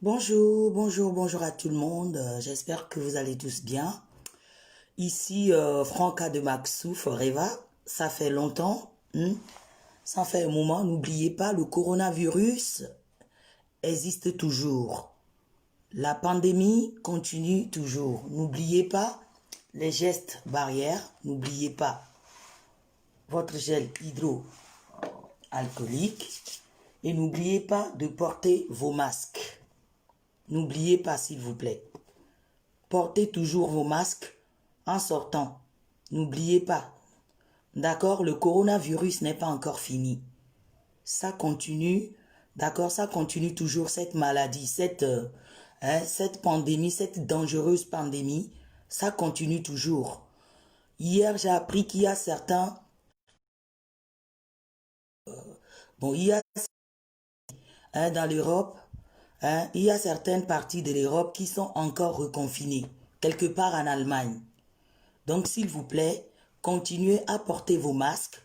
Bonjour, bonjour, bonjour à tout le monde. J'espère que vous allez tous bien. Ici, Franca de Maxou Forever. Ça fait longtemps. Ça fait un moment. N'oubliez pas, le coronavirus existe toujours. La pandémie continue toujours. N'oubliez pas les gestes barrières. N'oubliez pas votre gel hydroalcoolique. Et n'oubliez pas de porter vos masques. N'oubliez pas, s'il vous plaît. Portez toujours vos masques en sortant. N'oubliez pas. D'accord, le coronavirus n'est pas encore fini. Ça continue. D'accord, ça continue toujours, cette maladie, cette pandémie, cette dangereuse pandémie. Ça continue toujours. Hier, j'ai appris qu'il y a certains... il y a dans l'Europe, il y a certaines parties de l'Europe qui sont encore reconfinées, quelque part en Allemagne. Donc, s'il vous plaît, continuez à porter vos masques,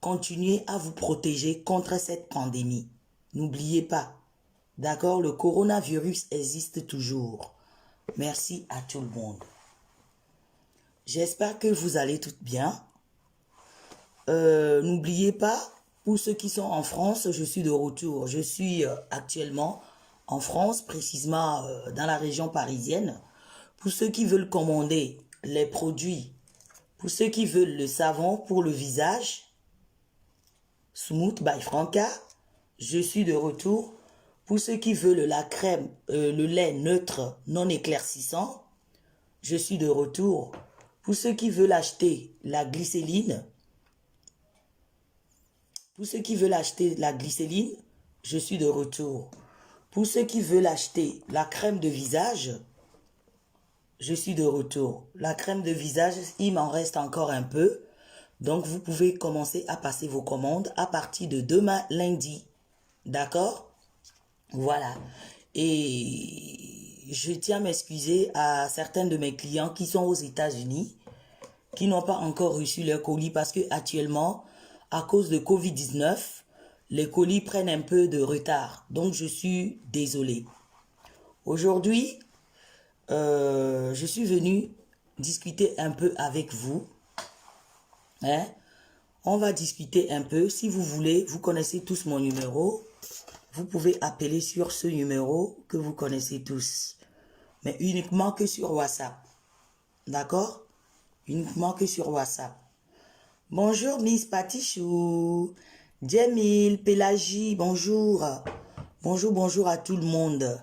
continuez à vous protéger contre cette pandémie. N'oubliez pas, d'accord, le coronavirus existe toujours. Merci à tout le monde. J'espère que vous allez toutes bien. N'oubliez pas, pour ceux qui sont en France, je suis de retour. Je suis actuellement en France, précisément dans la région parisienne. Pour ceux qui veulent commander les produits, pour ceux qui veulent le savon pour le visage, Smooth by Franca, je suis de retour. Pour ceux qui veulent la crème, le lait neutre non éclaircissant, je suis de retour. Pour ceux qui veulent acheter la glycéline, je suis de retour. Pour ceux qui veulent acheter la crème de visage, je suis de retour. La crème de visage, il m'en reste encore un peu. Donc, vous pouvez commencer à passer vos commandes à partir de demain, lundi. D'accord? Voilà. Et je tiens à m'excuser à certains de mes clients qui sont aux États-Unis, qui n'ont pas encore reçu leur colis parce que actuellement, à cause de Covid-19, les colis prennent un peu de retard. Donc, je suis désolée. Aujourd'hui, je suis venue discuter un peu avec vous. On va discuter un peu. Si vous voulez, vous connaissez tous mon numéro. Vous pouvez appeler sur ce numéro que vous connaissez tous. Mais uniquement que sur WhatsApp. D'accord? Uniquement que sur WhatsApp. Bonjour Miss Patichou, Djemil, Pélagie, bonjour. Bonjour à tout le monde.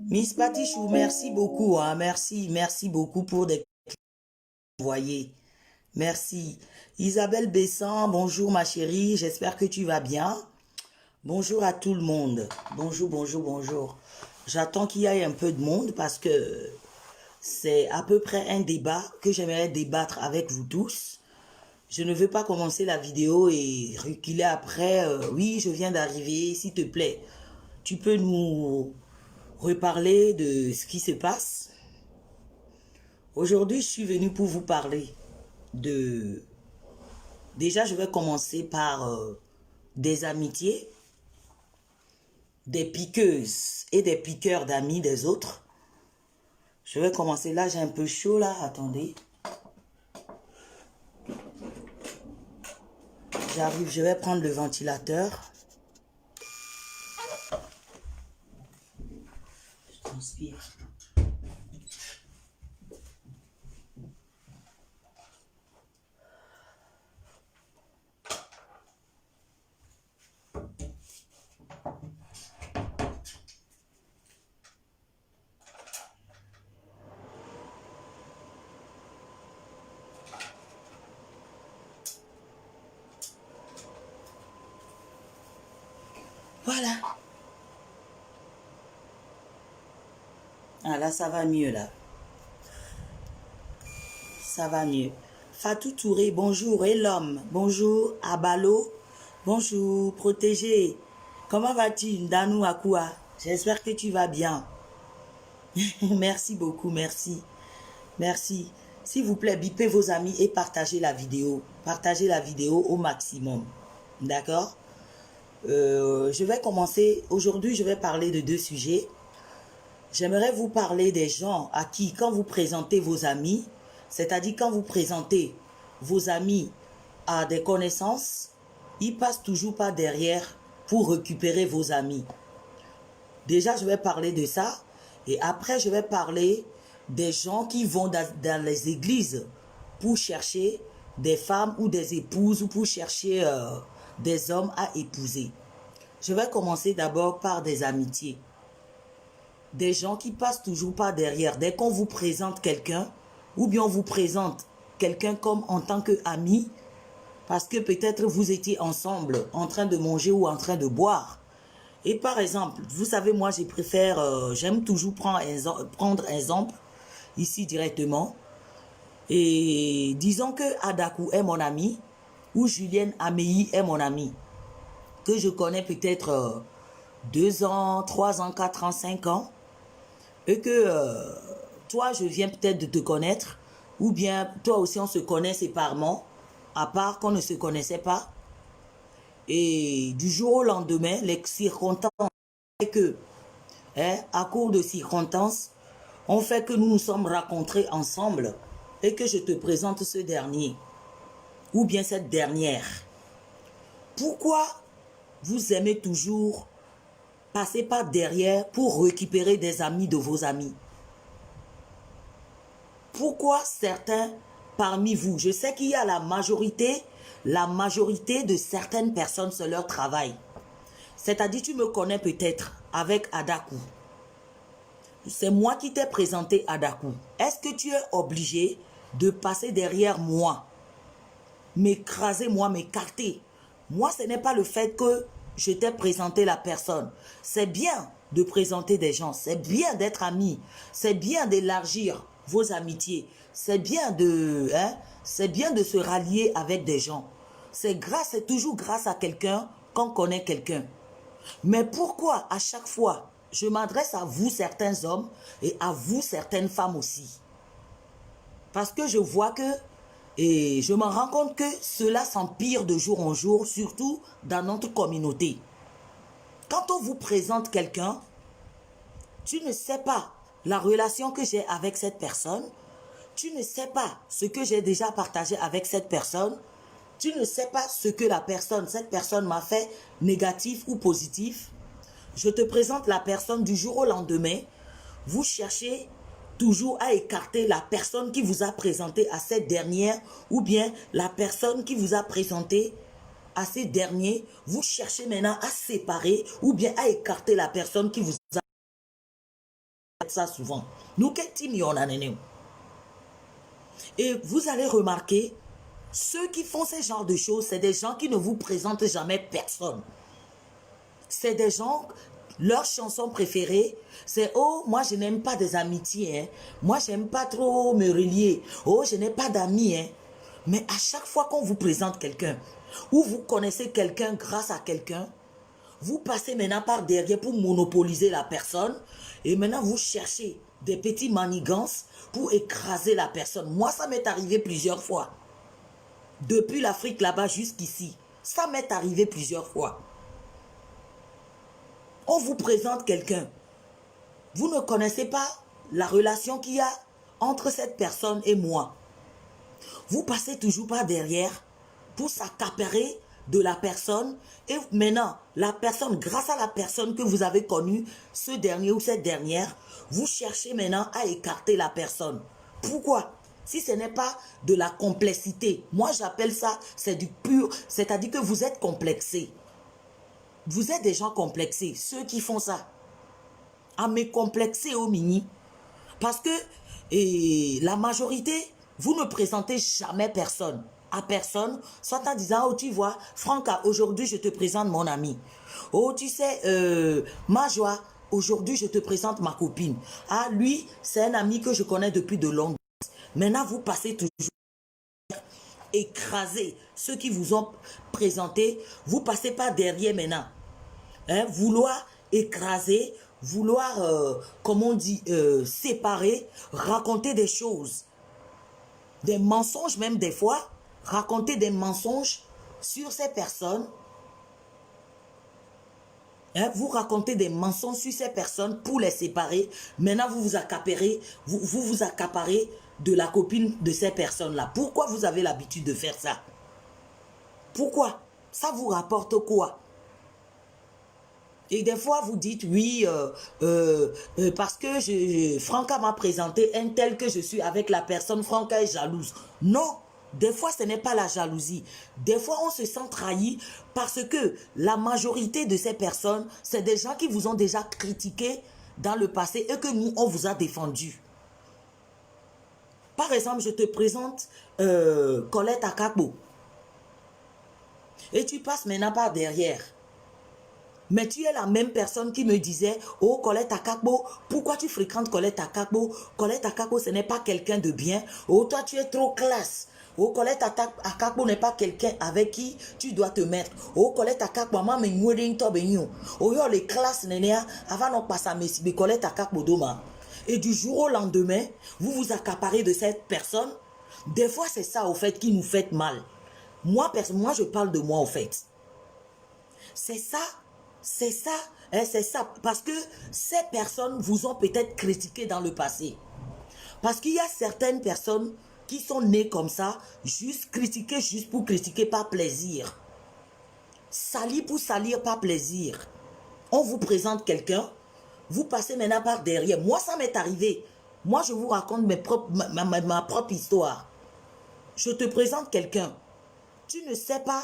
Miss Patichou, merci beaucoup, merci beaucoup pour des voyez. Merci. Isabelle Besson, bonjour ma chérie, j'espère que tu vas bien. Bonjour à tout le monde. Bonjour. J'attends qu'il y ait un peu de monde parce que c'est à peu près un débat que j'aimerais débattre avec vous tous. Je ne veux pas commencer la vidéo et reculer après. Oui, je viens d'arriver, s'il te plaît. Tu peux nous reparler de ce qui se passe? Aujourd'hui, je suis venue pour vous parler de... Déjà, je vais commencer par des amitiés, des piqueuses et des piqueurs d'amis des autres. Je vais commencer là, j'ai un peu chaud là, attendez. J'arrive, je vais prendre le ventilateur. Je transpire. Voilà. Ah là, ça va mieux là. Ça va mieux. Fatou Touré, bonjour. Et l'homme, bonjour. Abalo, bonjour. Protégé. Comment vas-tu, Ndanou Akua? J'espère que tu vas bien. Merci beaucoup, merci. Merci. S'il vous plaît, bipez vos amis et partagez la vidéo. Partagez la vidéo au maximum. D'accord? Je vais commencer. Aujourd'hui, je vais parler de deux sujets. J'aimerais vous parler des gens à qui, quand vous présentez vos amis, c'est-à-dire quand vous présentez vos amis à des connaissances, ils passent toujours pas derrière pour récupérer vos amis. Déjà, je vais parler de ça. Et après, je vais parler des gens qui vont dans les églises pour chercher des femmes ou des épouses ou pour chercher des hommes à épouser. Je vais commencer d'abord par des amitiés. Des gens qui passent toujours pas derrière. Dès qu'on vous présente quelqu'un, ou bien on vous présente quelqu'un comme en tant qu'ami, parce que peut-être vous étiez ensemble en train de manger ou en train de boire. Et par exemple, vous savez, moi, j'aime toujours prendre exemple ici directement. Et disons que Adakou est mon ami, ou Julienne Améi est mon ami, que je connais peut-être 2 ans, 3 ans, 4 ans, 5 ans, et que toi, je viens peut-être de te connaître, ou bien toi aussi, on se connaît séparément, à part qu'on ne se connaissait pas. Et du jour au lendemain, les circonstances fait que, à cause de circonstances, ont fait que nous nous sommes rencontrés ensemble et que je te présente ce dernier, ou bien cette dernière. Pourquoi vous aimez toujours passer par derrière pour récupérer des amis de vos amis? Pourquoi certains parmi vous, je sais qu'il y a la majorité de certaines personnes, c'est leur travail. C'est-à-dire, tu me connais peut-être avec Adakou. C'est moi qui t'ai présenté Adakou. Est-ce que tu es obligé de passer derrière moi, m'écraser, moi, m'écarter? Moi, ce n'est pas le fait que je t'ai présenté la personne. C'est bien de présenter des gens. C'est bien d'être ami. C'est bien d'élargir vos amitiés. C'est bien de se rallier avec des gens. C'est toujours grâce à quelqu'un qu'on connaît quelqu'un. Mais pourquoi à chaque fois, je m'adresse à vous certains hommes et à vous certaines femmes aussi? Parce que je vois que, et je me rends compte que cela s'empire de jour en jour, surtout dans notre communauté. Quand on vous présente quelqu'un, tu ne sais pas la relation que j'ai avec cette personne, tu ne sais pas ce que j'ai déjà partagé avec cette personne, tu ne sais pas ce que cette personne m'a fait, négatif ou positif. Je te présente la personne du jour au lendemain. Vous cherchez toujours à écarter la personne qui vous a présenté à cette dernière ou bien la personne qui vous a présenté à ces derniers. Vous cherchez maintenant à séparer ou bien à écarter la personne qui vous a fait ça souvent. Nous, quel team y en a, néné? Et vous allez remarquer, ceux qui font ce genre de choses, c'est des gens qui ne vous présentent jamais personne. C'est des gens, leur chanson préférée, c'est « Oh, moi je n'aime pas des amitiés, hein. Moi j'aime pas trop me relier. Oh, je n'ai pas d'amis. Hein. » Mais à chaque fois qu'on vous présente quelqu'un, ou vous connaissez quelqu'un grâce à quelqu'un, vous passez maintenant par derrière pour monopoliser la personne, et maintenant vous cherchez des petits manigances pour écraser la personne. Moi, ça m'est arrivé plusieurs fois. Depuis l'Afrique là-bas jusqu'ici, ça m'est arrivé plusieurs fois. On vous présente quelqu'un. Vous ne connaissez pas la relation qu'il y a entre cette personne et moi. Vous passez toujours par derrière pour s'accaparer de la personne. Et maintenant, la personne, grâce à la personne que vous avez connue, ce dernier ou cette dernière, vous cherchez maintenant à écarter la personne. Pourquoi? Si ce n'est pas de la complexité. Moi, j'appelle ça, c'est du pur, c'est-à-dire que vous êtes complexé. Vous êtes des gens complexés, ceux qui font ça. À me complexer au mini. Parce que la majorité, vous ne présentez jamais personne à personne, soit en disant, oh tu vois, Franca, aujourd'hui je te présente mon ami. Oh tu sais, ma joie, aujourd'hui je te présente ma copine. Ah lui, c'est un ami que je connais depuis de longues années. Maintenant vous passez toujours écraser ceux qui vous ont présenté, vous passez pas derrière maintenant. Vouloir écraser, vouloir, comme on dit, séparer, raconter des choses, des mensonges même des fois, raconter des mensonges sur ces personnes, Hein, vous racontez des mensonges sur ces personnes pour les séparer. Maintenant, vous vous accaparez de la copine de ces personnes-là. Pourquoi vous avez l'habitude de faire ça? Pourquoi? Ça vous rapporte quoi? Et des fois, vous dites, oui, parce que Franca m'a présenté un tel que je suis avec la personne, Franca est jalouse. Non, des fois, ce n'est pas la jalousie. Des fois, on se sent trahi parce que la majorité de ces personnes, c'est des gens qui vous ont déjà critiqué dans le passé et que nous, on vous a défendu. Par exemple, je te présente Colette Akakbo. Et tu passes maintenant par derrière. Mais tu es la même personne qui me disait, oh Colette Akakbo, pourquoi tu fréquentes Colette Akakbo? Colette Akakbo, ce n'est pas quelqu'un de bien. Oh, toi tu es trop classe. Oh, Colette Akakbo n'est pas quelqu'un avec qui tu dois te mettre. Oh, Colette Akakbo, maman me nwering to benyo. Oh, yo les classes nénéa, avant non pas ça mais Colette Akakbo doma. Et du jour au lendemain, vous vous accaparez de cette personne. Des fois, c'est ça au fait qui nous fait mal. Moi, je parle de moi au fait. C'est ça. C'est ça, hein, c'est ça. Parce que ces personnes vous ont peut-être critiqué dans le passé. Parce qu'il y a certaines personnes qui sont nées comme ça, juste critiquer, juste pour critiquer, pas plaisir. Salir pour salir, pas plaisir. On vous présente quelqu'un, vous passez maintenant par derrière. Moi, ça m'est arrivé. Moi, je vous raconte ma propre histoire. Je te présente quelqu'un. Tu ne sais pas.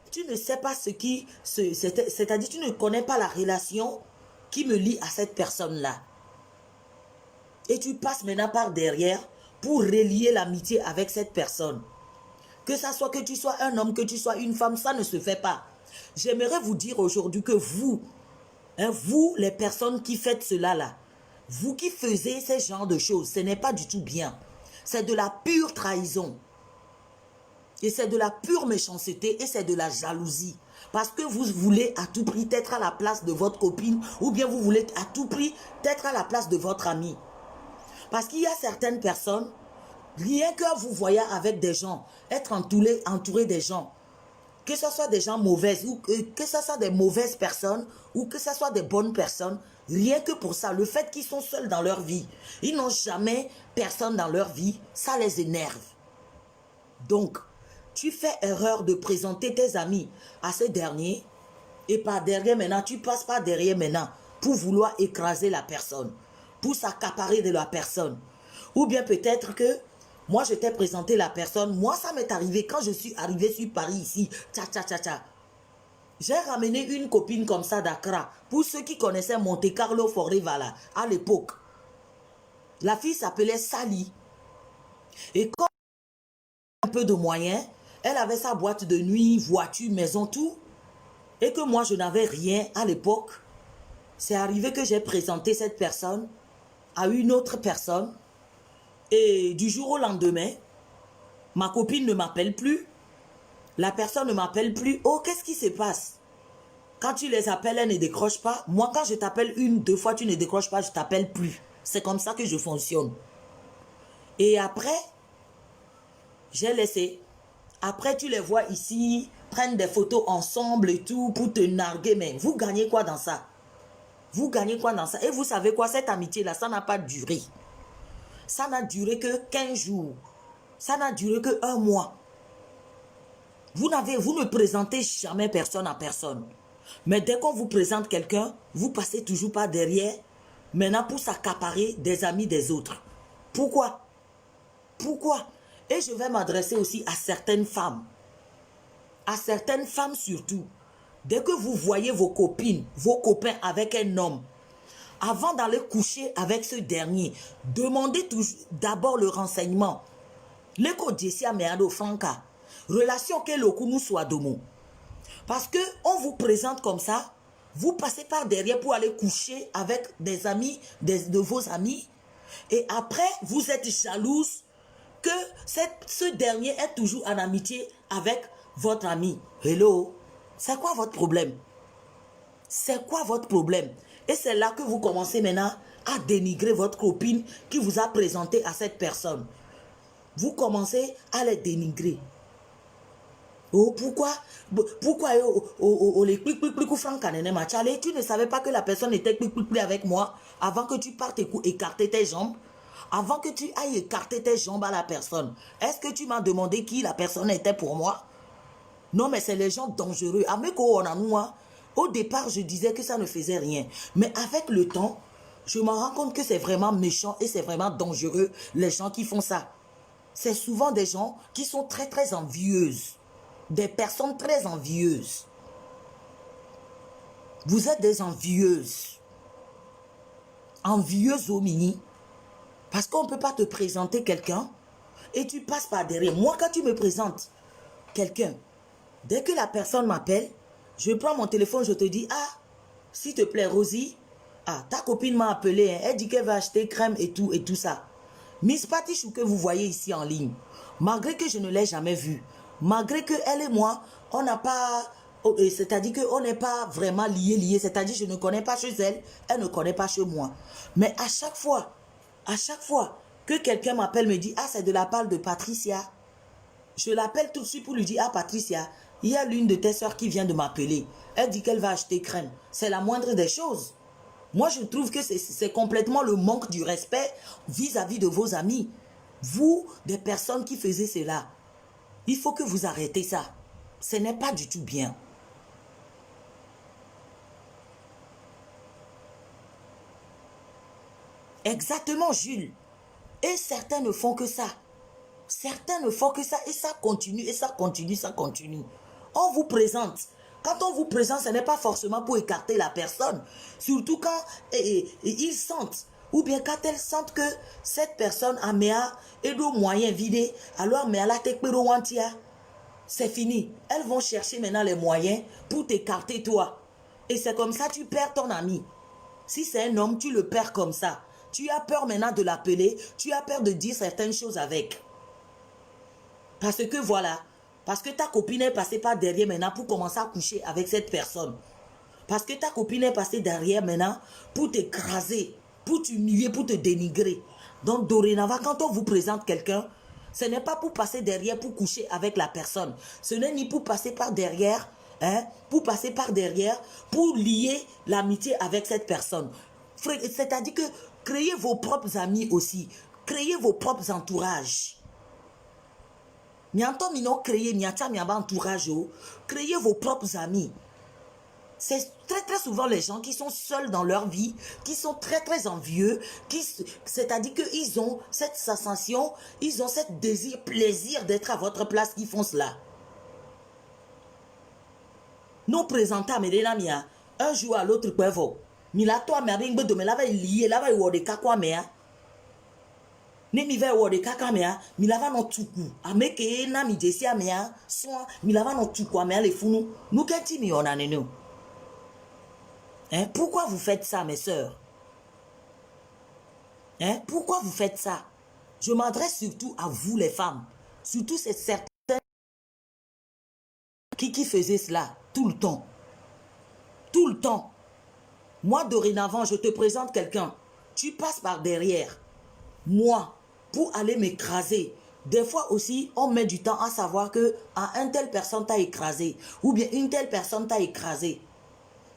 Tu ne sais pas ce qui... C'est-à-dire, tu ne connais pas la relation qui me lie à cette personne-là. Et tu passes maintenant par derrière pour relier l'amitié avec cette personne. Que ça soit que tu sois un homme, que tu sois une femme, ça ne se fait pas. J'aimerais vous dire aujourd'hui que vous, hein, vous, les personnes qui faites cela là, vous qui faisiez ce genre de choses, ce n'est pas du tout bien. C'est de la pure trahison. Et c'est de la pure méchanceté et c'est de la jalousie. Parce que vous voulez à tout prix être à la place de votre copine ou bien vous voulez à tout prix être à la place de votre ami. Parce qu'il y a certaines personnes, rien que vous voyez avec des gens, être entouré des gens, que ce soit des gens mauvaises ou que ce soit des mauvaises personnes ou que ce soit des bonnes personnes, rien que pour ça, le fait qu'ils sont seuls dans leur vie, ils n'ont jamais personne dans leur vie, ça les énerve. Donc, tu fais erreur de présenter tes amis à ces derniers et par derrière maintenant, tu passes par derrière maintenant pour vouloir écraser la personne, pour s'accaparer de la personne. Ou bien peut-être que moi, je t'ai présenté la personne. Moi, ça m'est arrivé quand je suis arrivé sur Paris ici. J'ai ramené une copine comme ça d'Accra. Pour ceux qui connaissaient Monte Carlo Forever à l'époque. La fille s'appelait Sally. Et comme un peu de moyens, elle avait sa boîte de nuit, voiture, maison, tout. Et que moi, je n'avais rien à l'époque. C'est arrivé que j'ai présenté cette personne à une autre personne. Et du jour au lendemain, ma copine ne m'appelle plus. La personne ne m'appelle plus. Oh, qu'est-ce qui se passe? Quand tu les appelles, elles ne décrochent pas. Moi, quand je t'appelle une, deux fois, tu ne décroches pas, je t'appelle plus. C'est comme ça que je fonctionne. Et après, j'ai laissé. Après, tu les vois ici, prennent des photos ensemble et tout pour te narguer. Mais vous gagnez quoi dans ça? Vous gagnez quoi dans ça? Et vous savez quoi? Cette amitié-là, ça n'a pas duré. Ça n'a duré que 15 jours. Ça n'a duré que 1 mois. Vous ne présentez jamais personne à personne. Mais dès qu'on vous présente quelqu'un, vous passez toujours par derrière. Maintenant pour s'accaparer des amis des autres. Pourquoi? Pourquoi? Et je vais m'adresser aussi à certaines femmes. À certaines femmes surtout. Dès que vous voyez vos copines, vos copains avec un homme, avant d'aller coucher avec ce dernier, demandez d'abord le renseignement. Leko Jessia Meado Franca. Relation que le nous soit domo. Parce que on vous présente comme ça, vous passez par derrière pour aller coucher avec des amis, de vos amis. Et après, vous êtes jalouse que ce dernier est toujours en amitié avec votre ami. Hello, c'est quoi votre problème? C'est quoi votre problème? Et c'est là que vous commencez maintenant à dénigrer votre copine qui vous a présenté à cette personne. Vous commencez à les dénigrer. Oh, pourquoi les clic franc canene machale, tu ne savais pas que la personne était clic avec moi avant que tu partes écarter tes jambes, avant que tu ailles écarter tes jambes à la personne. Est-ce que tu m'as demandé qui la personne était pour moi? Non, mais c'est les gens dangereux. Au départ, je disais que ça ne faisait rien. Mais avec le temps, je me rends compte que c'est vraiment méchant et c'est vraiment dangereux, les gens qui font ça. C'est souvent des gens qui sont très, très envieuses. Des personnes très envieuses. Vous êtes des envieuses. Envieuses au mini. Parce qu'on ne peut pas te présenter quelqu'un et tu passes par derrière. Moi, quand tu me présentes quelqu'un, dès que la personne m'appelle, je prends mon téléphone, je te dis, ah, s'il te plaît, Rosie, ah, ta copine m'a appelé, hein, elle dit qu'elle va acheter crème et tout ça. Miss Patichou que vous voyez ici en ligne, malgré que je ne l'ai jamais vue, malgré que elle et moi, on n'a pas, c'est-à-dire qu'on n'est pas vraiment liés, c'est-à-dire je ne connais pas chez elle, elle ne connaît pas chez moi. Mais à chaque fois que quelqu'un m'appelle, me dit, ah, c'est de la part de Patricia, je l'appelle tout de suite pour lui dire, ah Patricia, il y a l'une de tes soeurs qui vient de m'appeler. Elle dit qu'elle va acheter crème. C'est la moindre des choses. Moi, je trouve que c'est complètement le manque du respect vis-à-vis de vos amis. Vous, des personnes qui faisaient cela, il faut que vous arrêtez ça. Ce n'est pas du tout bien. Exactement, Jules. Et certains ne font que ça. Certains ne font que ça et ça continue, et ça continue, ça continue. On vous présente. Quand on vous présente, ce n'est pas forcément pour écarter la personne. Surtout quand ils sentent, ou bien quand elles sentent que cette personne a et de moyens vidés, alors c'est fini. Elles vont chercher maintenant les moyens pour t'écarter toi. Et c'est comme ça que tu perds ton ami. Si c'est un homme, tu le perds comme ça. Tu as peur maintenant de l'appeler, tu as peur de dire certaines choses avec. Parce que voilà, parce que ta copine est passée par derrière maintenant pour commencer à coucher avec cette personne. Parce que ta copine est passée derrière maintenant pour t'écraser, pour t'humilier, pour te dénigrer. Donc dorénavant, quand on vous présente quelqu'un, ce n'est pas pour passer derrière pour coucher avec la personne. Ce n'est ni pour passer par derrière, pour lier l'amitié avec cette personne. C'est-à-dire que créez vos propres amis aussi. Créez vos propres entourages. Créez vos propres amis. C'est très très souvent les gens qui sont seuls dans leur vie, qui sont très très envieux, c'est-à-dire qu'ils ont cette sensation, ils ont cette plaisir d'être à votre place qui font cela. Nous présentons à Medina un jour à l'autre, Mila toi mais avec de me la va lier, la va y de kakwa mea. Ne mi va y de kakwa mea, mila va no tuku. Ameke na mi jesi amea, soin, mila va no tuku amea le funu. Nous qu'est-ce mi on a nous? Hein? Pourquoi vous faites ça, mes sœurs? Hein? Pourquoi vous faites ça? Je m'adresse surtout à vous, les femmes. Surtout ces certaines qui faisaient cela tout le temps. Tout le temps. Moi, dorénavant, je te présente quelqu'un. Tu passes par derrière. Moi, pour aller m'écraser. Des fois aussi, on met du temps à savoir que une telle personne t'a écrasé. Ou bien une telle personne t'a écrasé.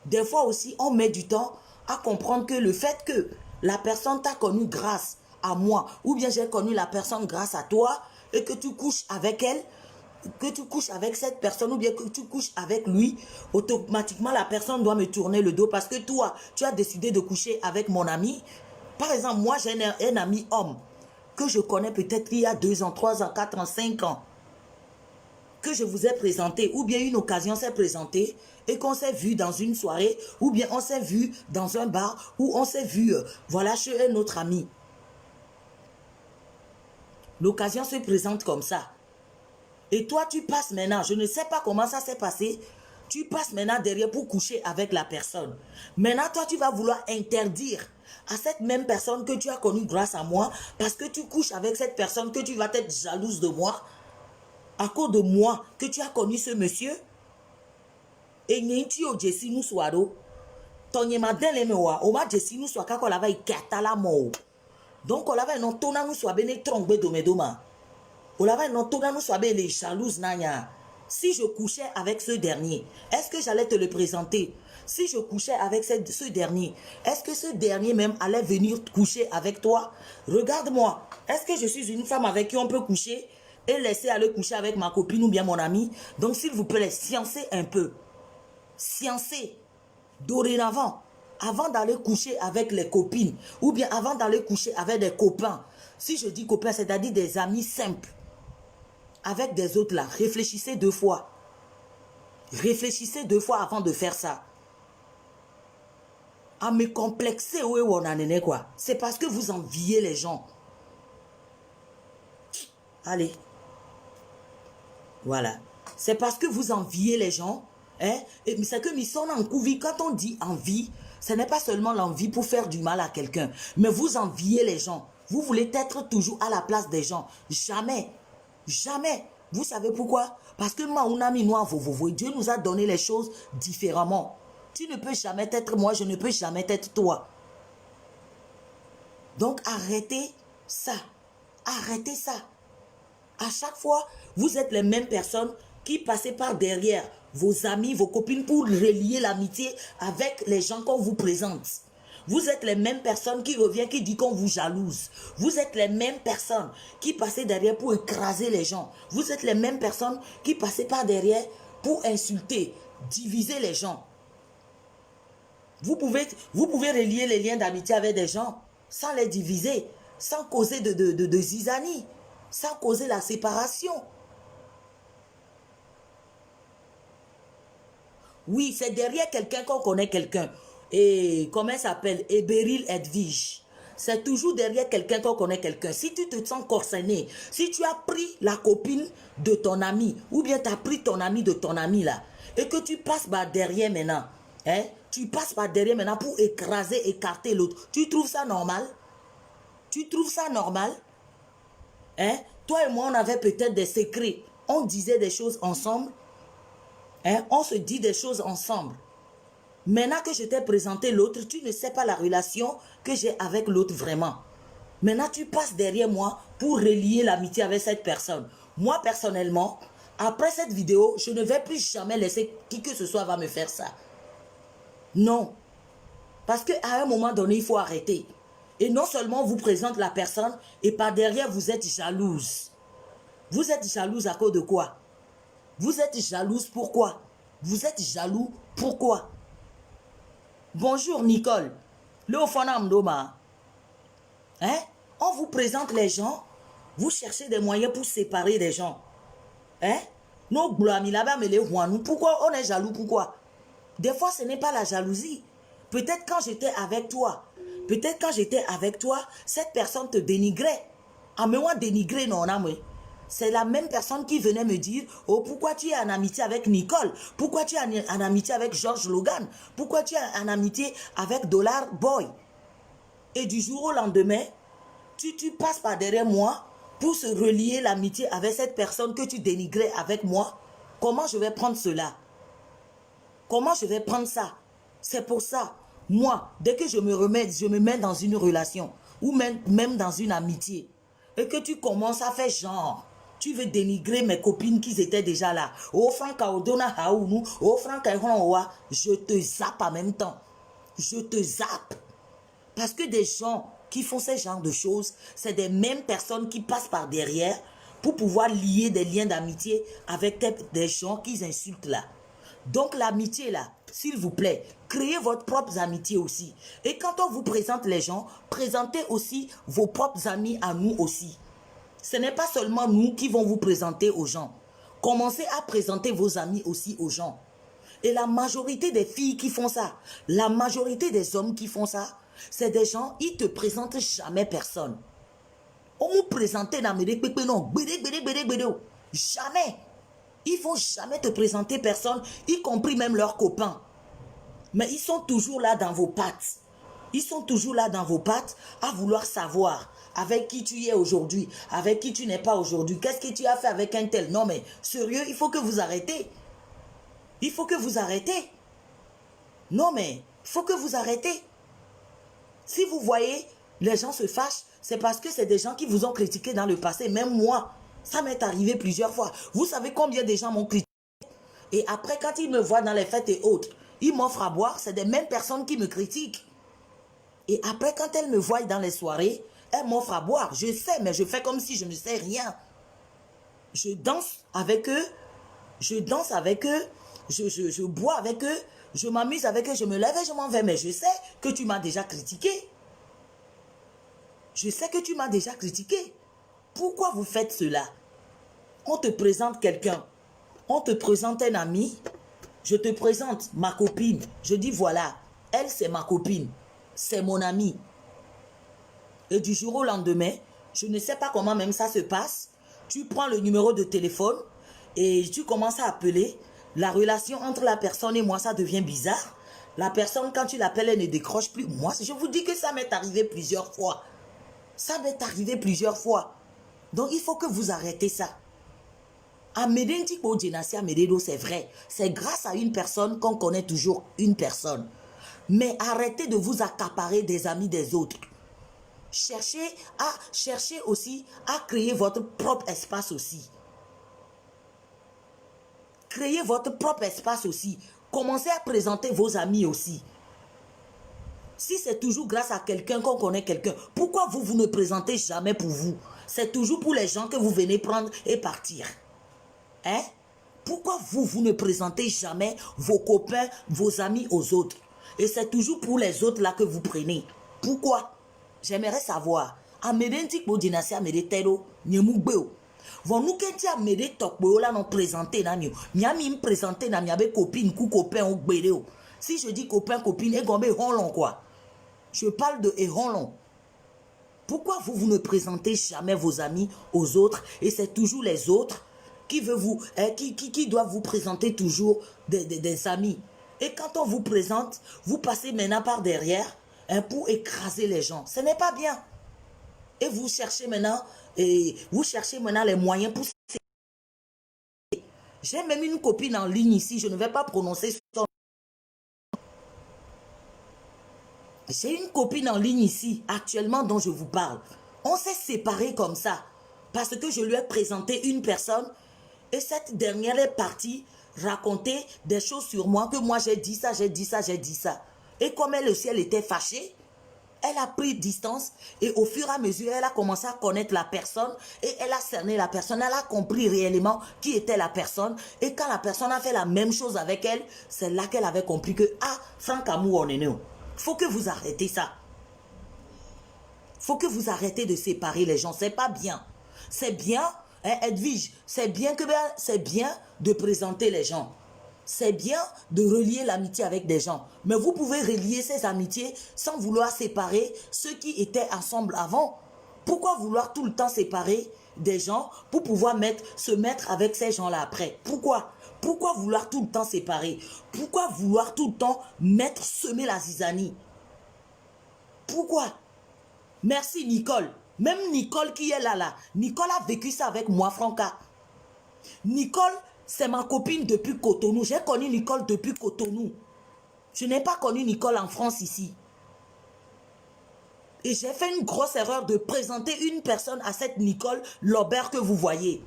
Des fois aussi, on met du temps à comprendre que le fait que la personne t'a connu grâce à moi, ou bien j'ai connu la personne grâce à toi, et que tu couches avec elle, que tu couches avec cette personne, ou bien que tu couches avec lui, automatiquement la personne doit me tourner le dos parce que toi, tu as décidé de coucher avec mon ami. Par exemple, moi j'ai un ami homme que je connais peut-être il y a 2 ans, 3 ans, 4 ans, 5 ans, que je vous ai présenté, ou bien une occasion s'est présentée et qu'on s'est vu dans une soirée, ou bien on s'est vu dans un bar, ou on s'est vu, voilà, chez un autre ami. L'occasion se présente comme ça. Et toi, tu passes maintenant, je ne sais pas comment ça s'est passé, tu passes maintenant derrière pour coucher avec la personne. Maintenant, toi, tu vas vouloir interdire à cette même personne que tu as connue grâce à moi, parce que tu couches avec cette personne, que tu vas être jalouse de moi, à cause de moi, que tu as connu ce monsieur. Et tu as Jessie nous soit ton yemaden le mewa, o ma Jessie nous soit quand on l'avait katala mo. Donc on l'avait non tona nous soit bene trombe de medoma. On l'avait non tona nous soit bene les jalouses nanya. Si je couchais avec ce dernier, est-ce que j'allais te le présenter? Si je couchais avec ce dernier, est-ce que ce dernier même allait venir coucher avec toi? Regarde-moi, est-ce que je suis une femme avec qui on peut coucher et laisser aller coucher avec ma copine ou bien mon ami? Donc s'il vous plaît, sciencez un peu. Sciencez. Dorénavant, avant d'aller coucher avec les copines ou bien avant d'aller coucher avec des copains, si je dis copains, c'est-à-dire des amis simples, avec des autres là, réfléchissez 2 fois. Réfléchissez 2 fois avant de faire ça. À me complexer, oui, on en est quoi. C'est parce que vous enviez les gens. Allez. Voilà. C'est parce que vous enviez les gens. Hein? Et c'est que sont en couvi. Quand on dit envie, ce n'est pas seulement l'envie pour faire du mal à quelqu'un. Mais vous enviez les gens. Vous voulez être toujours à la place des gens. Jamais. Jamais. Vous savez pourquoi? Parce que Dieu nous a donné les choses différemment. Tu ne peux jamais être moi, je ne peux jamais être toi. Donc arrêtez ça. Arrêtez ça. À chaque fois, vous êtes les mêmes personnes qui passent par derrière vos amis, vos copines pour relier l'amitié avec les gens qu'on vous présente. Vous êtes les mêmes personnes qui reviennent, qui disent qu'on vous jalouse. Vous êtes les mêmes personnes qui passent derrière pour écraser les gens. Vous êtes les mêmes personnes qui passent par derrière pour insulter, diviser les gens. Vous pouvez relier les liens d'amitié avec des gens sans les diviser, sans causer de zizanie, sans causer la séparation. Oui, c'est derrière quelqu'un qu'on connaît quelqu'un. Et comment elle s'appelle? Eberil Edwige. C'est toujours derrière quelqu'un qu'on connaît quelqu'un. Si tu te sens corsené, si tu as pris la copine de ton ami, ou bien tu as pris ton ami de ton ami là, et que tu passes par derrière maintenant, hein, tu passes par derrière maintenant pour écraser, écarter l'autre. Tu trouves ça normal? Tu trouves ça normal? Hein? Toi et moi, on avait peut-être des secrets. On disait des choses ensemble. Hein? On se dit des choses ensemble. Maintenant que je t'ai présenté l'autre, tu ne sais pas la relation que j'ai avec l'autre vraiment. Maintenant, tu passes derrière moi pour relier l'amitié avec cette personne. Moi, personnellement, après cette vidéo, je ne vais plus jamais laisser qui que ce soit va me faire ça. Non. Parce qu'à un moment donné, il faut arrêter. Et non seulement on vous présente la personne, et par derrière, vous êtes jalouse. Vous êtes jalouse à cause de quoi? Vous êtes jalouse pourquoi? Vous êtes jaloux pourquoi? Bonjour Nicole. Le Ofanamdoma. Hein? On vous présente les gens, vous cherchez des moyens pour séparer des gens. Hein? Nos blâmis là-bas, mais les Rouanou. Pourquoi on est jaloux? Pourquoi? Des fois, ce n'est pas la jalousie. Peut-être quand j'étais avec toi, cette personne te dénigrait. Ah, mais moi, dénigrer, non, non, c'est la même personne qui venait me dire, oh, pourquoi tu es en amitié avec Nicole? Pourquoi tu es en amitié avec George Logan? Pourquoi tu es en amitié avec Dollar Boy? Et du jour au lendemain, tu passes par derrière moi pour se relier l'amitié avec cette personne que tu dénigrais avec moi. Comment je vais prendre cela? Comment je vais prendre ça? C'est pour ça, moi, dès que je me mets dans une relation ou même dans une amitié et que tu commences à faire genre, tu veux dénigrer mes copines qui étaient déjà là. Oh, Franck Aodona Haounou, oh, Franck Aounoua, je te zappe en même temps. Je te zappe. Parce que des gens qui font ce genre de choses, c'est des mêmes personnes qui passent par derrière pour pouvoir lier des liens d'amitié avec des gens qu'ils insultent là. Donc l'amitié là, s'il vous plaît, créez votre propre amitié aussi. Et quand on vous présente les gens, présentez aussi vos propres amis à nous aussi. Ce n'est pas seulement nous qui vont vous présenter aux gens. Commencez à présenter vos amis aussi aux gens. Et la majorité des filles qui font ça, la majorité des hommes qui font ça, c'est des gens, ils ne te présentent jamais personne. On vous présente dans mes non, jamais. Ils ne vont jamais te présenter personne, y compris même leurs copains. Mais ils sont toujours là dans vos pattes. Ils sont toujours là dans vos pattes à vouloir savoir avec qui tu es aujourd'hui, avec qui tu n'es pas aujourd'hui. Qu'est-ce que tu as fait avec un tel? Non mais, sérieux, il faut que vous arrêtez. Il faut que vous arrêtez. Non mais, il faut que vous arrêtez. Si vous voyez, les gens se fâchent, c'est parce que c'est des gens qui vous ont critiqué dans le passé. Même moi, ça m'est arrivé plusieurs fois. Vous savez combien de gens m'ont critiqué? Et après, quand ils me voient dans les fêtes et autres, ils m'offrent à boire. C'est des mêmes personnes qui me critiquent. Et après, quand elles me voient dans les soirées, elles m'offrent à boire. Je sais, mais je fais comme si je ne sais rien. Je danse avec eux. Je danse avec eux. Je bois avec eux. Je m'amuse avec eux. Je me lève et je m'en vais. Mais je sais que tu m'as déjà critiqué. Je sais que tu m'as déjà critiqué. Pourquoi vous faites cela? On te présente quelqu'un. On te présente un ami. Je te présente ma copine. Je dis voilà, elle c'est ma copine. C'est mon amie. Et du jour au lendemain, je ne sais pas comment même ça se passe. Tu prends le numéro de téléphone et tu commences à appeler. La relation entre la personne et moi, ça devient bizarre. La personne, quand tu l'appelles, elle ne décroche plus. Moi, je vous dis que ça m'est arrivé plusieurs fois. Ça m'est arrivé plusieurs fois. Donc, il faut que vous arrêtez ça. C'est vrai. C'est grâce à une personne qu'on connaît toujours une personne. Mais arrêtez de vous accaparer des amis des autres. Cherchez aussi à créer votre propre espace aussi. Créez votre propre espace aussi. Commencez à présenter vos amis aussi. Si c'est toujours grâce à quelqu'un qu'on connaît quelqu'un, pourquoi vous ne présentez jamais pour vous? C'est toujours pour les gens que vous venez prendre et partir. Hein? Pourquoi vous ne présentez jamais vos copains, vos amis aux autres? Et c'est toujours pour les autres là que vous prenez. Pourquoi? J'aimerais savoir. Amedenti ko dinasi amede tero nyemugbeo. Von nous kenti amede tokbeo là non présenté na mio. Miami me présenter na miabe copine ou copain ou gbedeo. Si je dis copain copine et gombe honlon quoi. Je parle de honlon. Pourquoi vous ne présentez jamais vos amis aux autres et c'est toujours les autres qui doivent vous présenter toujours des amis. Et quand on vous présente, vous passez maintenant par derrière pour écraser les gens. Ce n'est pas bien. Et vous cherchez maintenant les moyens pour... J'ai même une copine en ligne ici, je ne vais pas prononcer son... J'ai une copine en ligne ici, actuellement dont je vous parle. On s'est séparés comme ça, parce que je lui ai présenté une personne et cette dernière est partie raconter des choses sur moi, que moi j'ai dit ça, j'ai dit ça, j'ai dit ça. Et comme elle aussi, elle était fâchée, elle a pris distance et au fur et à mesure, elle a commencé à connaître la personne et elle a cerné la personne, elle a compris réellement qui était la personne. Et quand la personne a fait la même chose avec elle, c'est là qu'elle avait compris que, ah, Franck Amour, on est né. Faut que vous arrêtez ça. Faut que vous arrêtez de séparer les gens. C'est pas bien. C'est bien, hein, Edwige, c'est bien de présenter les gens. C'est bien de relier l'amitié avec des gens. Mais vous pouvez relier ces amitiés sans vouloir séparer ceux qui étaient ensemble avant. Pourquoi vouloir tout le temps séparer des gens pour pouvoir se mettre avec ces gens-là après? Pourquoi? Pourquoi vouloir tout le temps séparer? Pourquoi vouloir tout le temps semer la zizanie? Pourquoi? Merci Nicole. Même Nicole qui est là. Nicole a vécu ça avec moi, Franca. Nicole, c'est ma copine depuis Cotonou. J'ai connu Nicole depuis Cotonou. Je n'ai pas connu Nicole en France ici. Et j'ai fait une grosse erreur de présenter une personne à cette Nicole Lobert que vous voyez.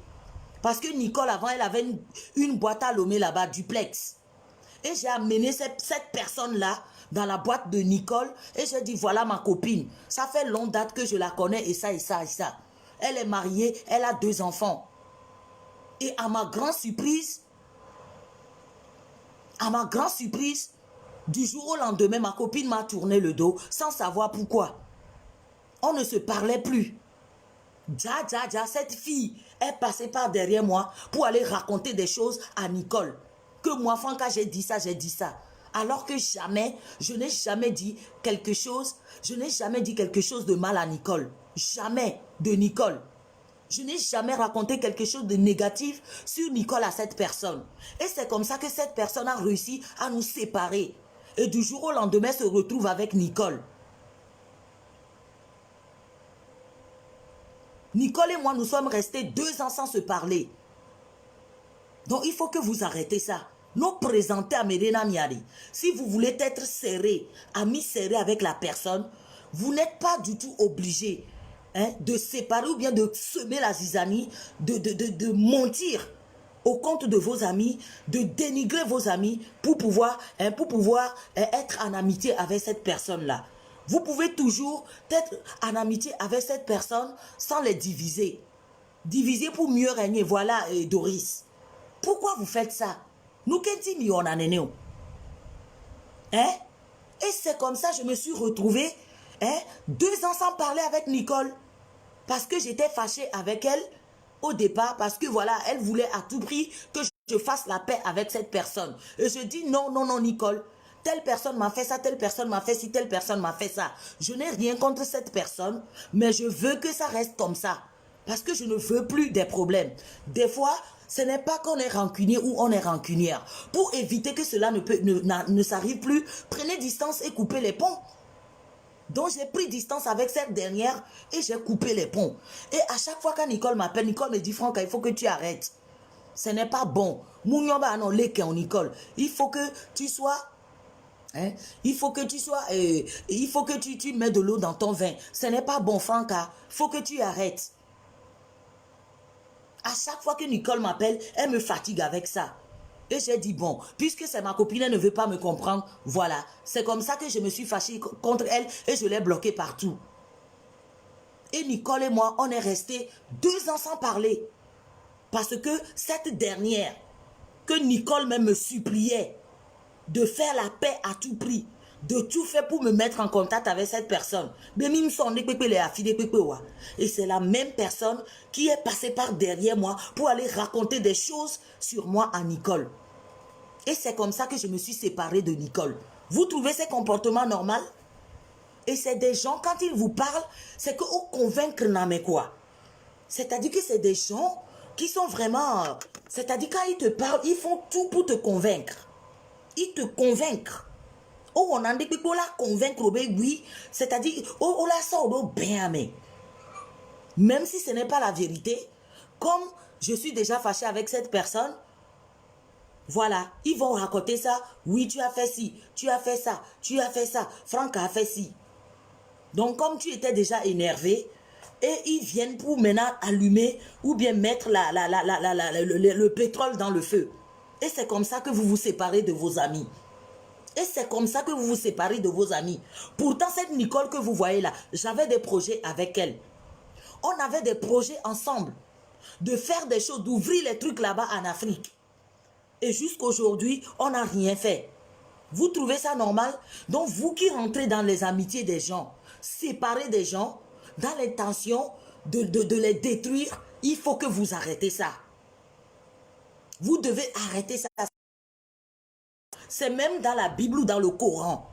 Parce que Nicole, avant, elle avait une boîte à Lomé là-bas, duplex. Et j'ai amené cette personne-là dans la boîte de Nicole. Et j'ai dit, voilà ma copine. Ça fait longue date que je la connais et ça, et ça, et ça. Elle est mariée, elle a 2 enfants. Et à ma grande surprise, du jour au lendemain, ma copine m'a tourné le dos sans savoir pourquoi. On ne se parlait plus. Cette fille est passée par derrière moi pour aller raconter des choses à Nicole. Que moi, Franca, j'ai dit ça, j'ai dit ça. Alors que jamais, je n'ai jamais dit quelque chose, de mal à Nicole. Jamais de Nicole. Je n'ai jamais raconté quelque chose de négatif sur Nicole à cette personne. Et c'est comme ça que cette personne a réussi à nous séparer. Et du jour au lendemain, se retrouve avec Nicole. Nicole et moi, nous sommes restés 2 ans sans se parler. Donc, il faut que vous arrêtez ça. Nous présenter à Medena Miari. Si vous voulez être serré, ami serré avec la personne, vous n'êtes pas du tout obligé de séparer ou bien de semer la zizanie, de mentir. au compte de vos amis, de dénigrer vos amis pour pouvoir être en amitié avec cette personne-là. Vous pouvez toujours être en amitié avec cette personne sans les diviser. Diviser pour mieux régner. Voilà, Doris. Pourquoi vous faites ça? Nous, qu'est-ce qu'on a néné? Hein? Et c'est comme ça que je me suis retrouvée 2 ans sans parler avec Nicole. Parce que j'étais fâchée avec elle au départ. Parce que voilà, elle voulait à tout prix que je fasse la paix avec cette personne. Et je dis non, non, non, Nicole. Telle personne m'a fait ça, telle personne m'a fait ci, telle personne m'a fait ça. Je n'ai rien contre cette personne, mais je veux que ça reste comme ça. Parce que je ne veux plus des problèmes. Des fois, ce n'est pas qu'on est rancunier ou on est rancunière. Pour éviter que cela ne s'arrive plus, prenez distance et coupez les ponts. Donc j'ai pris distance avec cette dernière et j'ai coupé les ponts. Et à chaque fois quand Nicole m'appelle, Nicole me dit, Franck, il faut que tu arrêtes. Ce n'est pas bon. Nicole, il faut que tu sois... il faut que tu sois... il faut que tu mets de l'eau dans ton vin. Ce n'est pas bon, Franca. Il faut que tu arrêtes. À chaque fois que Nicole m'appelle, elle me fatigue avec ça. Et j'ai dit, bon, puisque c'est ma copine, elle ne veut pas me comprendre, voilà. C'est comme ça que je me suis fâchée contre elle et je l'ai bloquée partout. Et Nicole et moi, on est restés 2 ans sans parler. Parce que cette dernière, que Nicole même me suppliait de faire la paix à tout prix, de tout faire pour me mettre en contact avec cette personne. Et c'est la même personne qui est passée par derrière moi pour aller raconter des choses sur moi à Nicole. Et c'est comme ça que je me suis séparée de Nicole. Vous trouvez ces comportements normaux? Et c'est des gens, quand ils vous parlent, c'est que vous convaincre n'a mais quoi. C'est-à-dire que c'est des gens qui sont vraiment... C'est-à-dire quand ils te parlent, ils font tout pour te convaincre. Ils te convainquent. Oh, on a dit que pour la convaincre, oui, c'est-à-dire, oh, on la sort bien, mais même si ce n'est pas la vérité, comme je suis déjà fâchée avec cette personne, voilà, ils vont raconter ça. Oui, tu as fait ci, tu as fait ça, tu as fait ça, Franck a fait ci. Donc, comme tu étais déjà énervé, et ils viennent pour maintenant allumer ou bien mettre le pétrole dans le feu. Et c'est comme ça que vous vous séparez de vos amis. Et c'est comme ça que vous vous séparez de vos amis. Pourtant, cette Nicole que vous voyez là, j'avais des projets avec elle. On avait des projets ensemble. De faire des choses, d'ouvrir les trucs là-bas en Afrique. Et jusqu'aujourd'hui, on n'a rien fait. Vous trouvez ça normal? Donc, vous qui rentrez dans les amitiés des gens, séparez des gens, dans l'intention de les détruire, il faut que vous arrêtez ça. Vous devez arrêter ça. C'est même dans la Bible ou dans le Coran.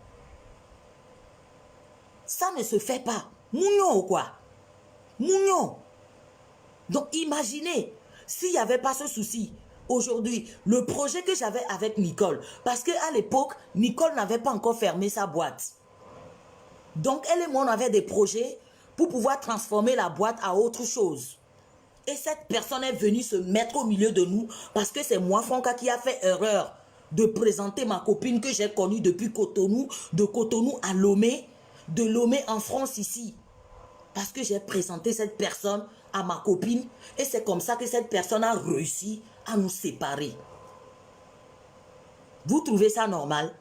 Ça ne se fait pas. Mougnon ou quoi? Mougnon. Donc imaginez, s'il n'y avait pas ce souci, aujourd'hui, le projet que j'avais avec Nicole, parce qu'à l'époque, Nicole n'avait pas encore fermé sa boîte. Donc elle et moi, on avait des projets pour pouvoir transformer la boîte à autre chose. Et cette personne est venue se mettre au milieu de nous parce que c'est moi, Franca, qui a fait erreur de présenter ma copine que j'ai connue depuis Cotonou, de Cotonou à Lomé, de Lomé en France ici. Parce que j'ai présenté cette personne à ma copine et c'est comme ça que cette personne a réussi à nous séparer. Vous trouvez ça normal?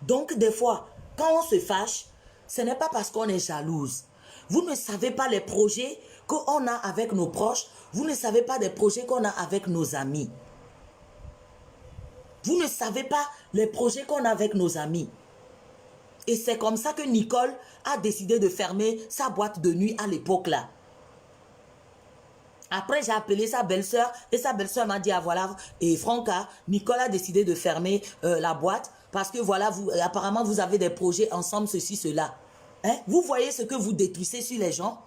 Donc des fois, quand on se fâche, ce n'est pas parce qu'on est jalouse. Vous ne savez pas les projets qu'on a avec nos proches. Vous ne savez pas des projets qu'on a avec nos amis. Vous ne savez pas les projets qu'on a avec nos amis. Et c'est comme ça que Nicole a décidé de fermer sa boîte de nuit à l'époque là. Après, j'ai appelé sa belle-sœur et sa belle-sœur m'a dit, ah voilà, et Franca, Nicole a décidé de fermer la boîte parce que voilà, apparemment vous avez des projets ensemble, ceci, cela. Hein? Vous voyez ce que vous détruisez sur les gens?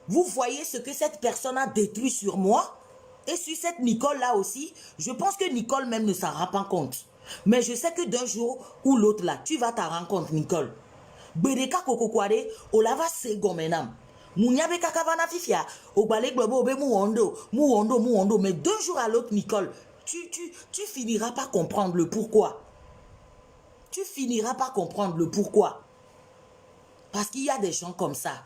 Vous voyez ce que cette personne a détruit sur moi? Et sur cette Nicole-là aussi, je pense que Nicole même ne s'en rend pas compte. Mais je sais que d'un jour ou l'autre là, tu vas t'en rendre compte, Nicole. Bereka kokokware, olava se gomenam. Mouniabe kakavana fifia, obale globo obe mouondo. Mais d'un jour à l'autre, Nicole, tu finiras par comprendre le pourquoi. Tu finiras par comprendre le pourquoi. Parce qu'il y a des gens comme ça.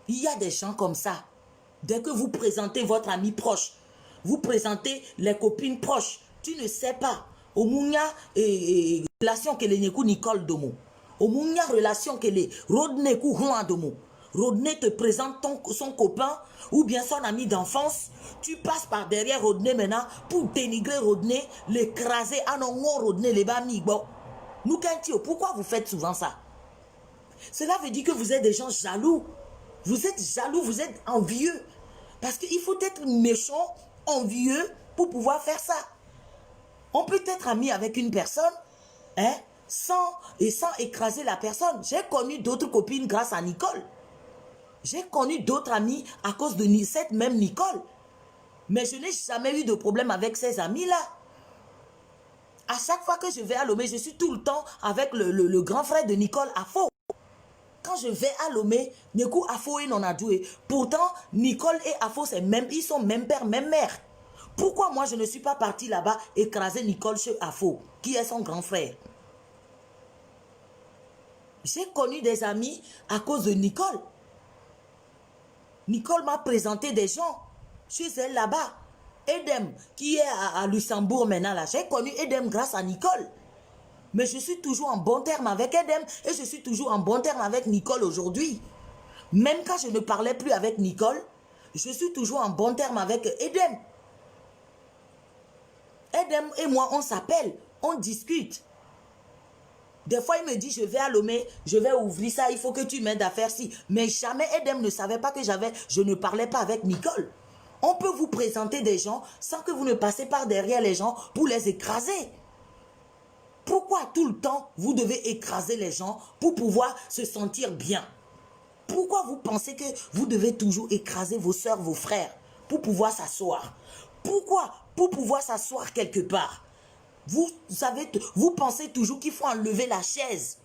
Il y a des gens comme ça. Dès que vous présentez votre ami proche, vous présentez les copines proches. Tu ne sais pas. Au mounia relation que les Nicole Domo. Au mounia relation que les Rodney Kourouan Domo. Rodney te présente son copain ou bien son ami d'enfance. Tu passes par derrière Rodney maintenant pour dénigrer Rodney, l'écraser. Ah non, Rodney, les bami. Bon. Nous, pourquoi vous faites souvent ça? Cela veut dire que vous êtes des gens jaloux. Vous êtes jaloux, vous êtes envieux. Parce qu'il faut être méchant, envieux pour pouvoir faire ça. On peut être ami avec une personne, hein, sans écraser la personne. J'ai connu d'autres copines grâce à Nicole. J'ai connu d'autres amis à cause de cette même Nicole. Mais je n'ai jamais eu de problème avec ces amis-là. À chaque fois que je vais à Lomé, je suis tout le temps avec le grand frère de Nicole, Afo. Quand je vais à Lomé, Nekou Afo et Nonadoué. Pourtant, Nicole et Afo, ils sont même père, même mère. Pourquoi moi je ne suis pas partie là-bas écraser Nicole chez Afo, qui est son grand frère? J'ai connu des amis à cause de Nicole. Nicole m'a présenté des gens chez elle là-bas. Edem, qui est à Luxembourg maintenant là. J'ai connu Edem grâce à Nicole. Mais je suis toujours en bon terme avec Edem et je suis toujours en bon terme avec Nicole aujourd'hui. Même quand je ne parlais plus avec Nicole, je suis toujours en bon terme avec Edem. Edem et moi, on s'appelle, on discute. Des fois, il me dit, je vais à Lomé, je vais ouvrir ça, il faut que tu m'aides à faire ci. Mais jamais Edem ne savait pas que je ne parlais pas avec Nicole. On peut vous présenter des gens sans que vous ne passez par derrière les gens pour les écraser. Pourquoi tout le temps vous devez écraser les gens pour pouvoir se sentir bien? Pourquoi vous pensez que vous devez toujours écraser vos soeurs, vos frères pour pouvoir s'asseoir? Pourquoi? Pour pouvoir s'asseoir quelque part. Vous savez, vous pensez toujours qu'il faut enlever la chaise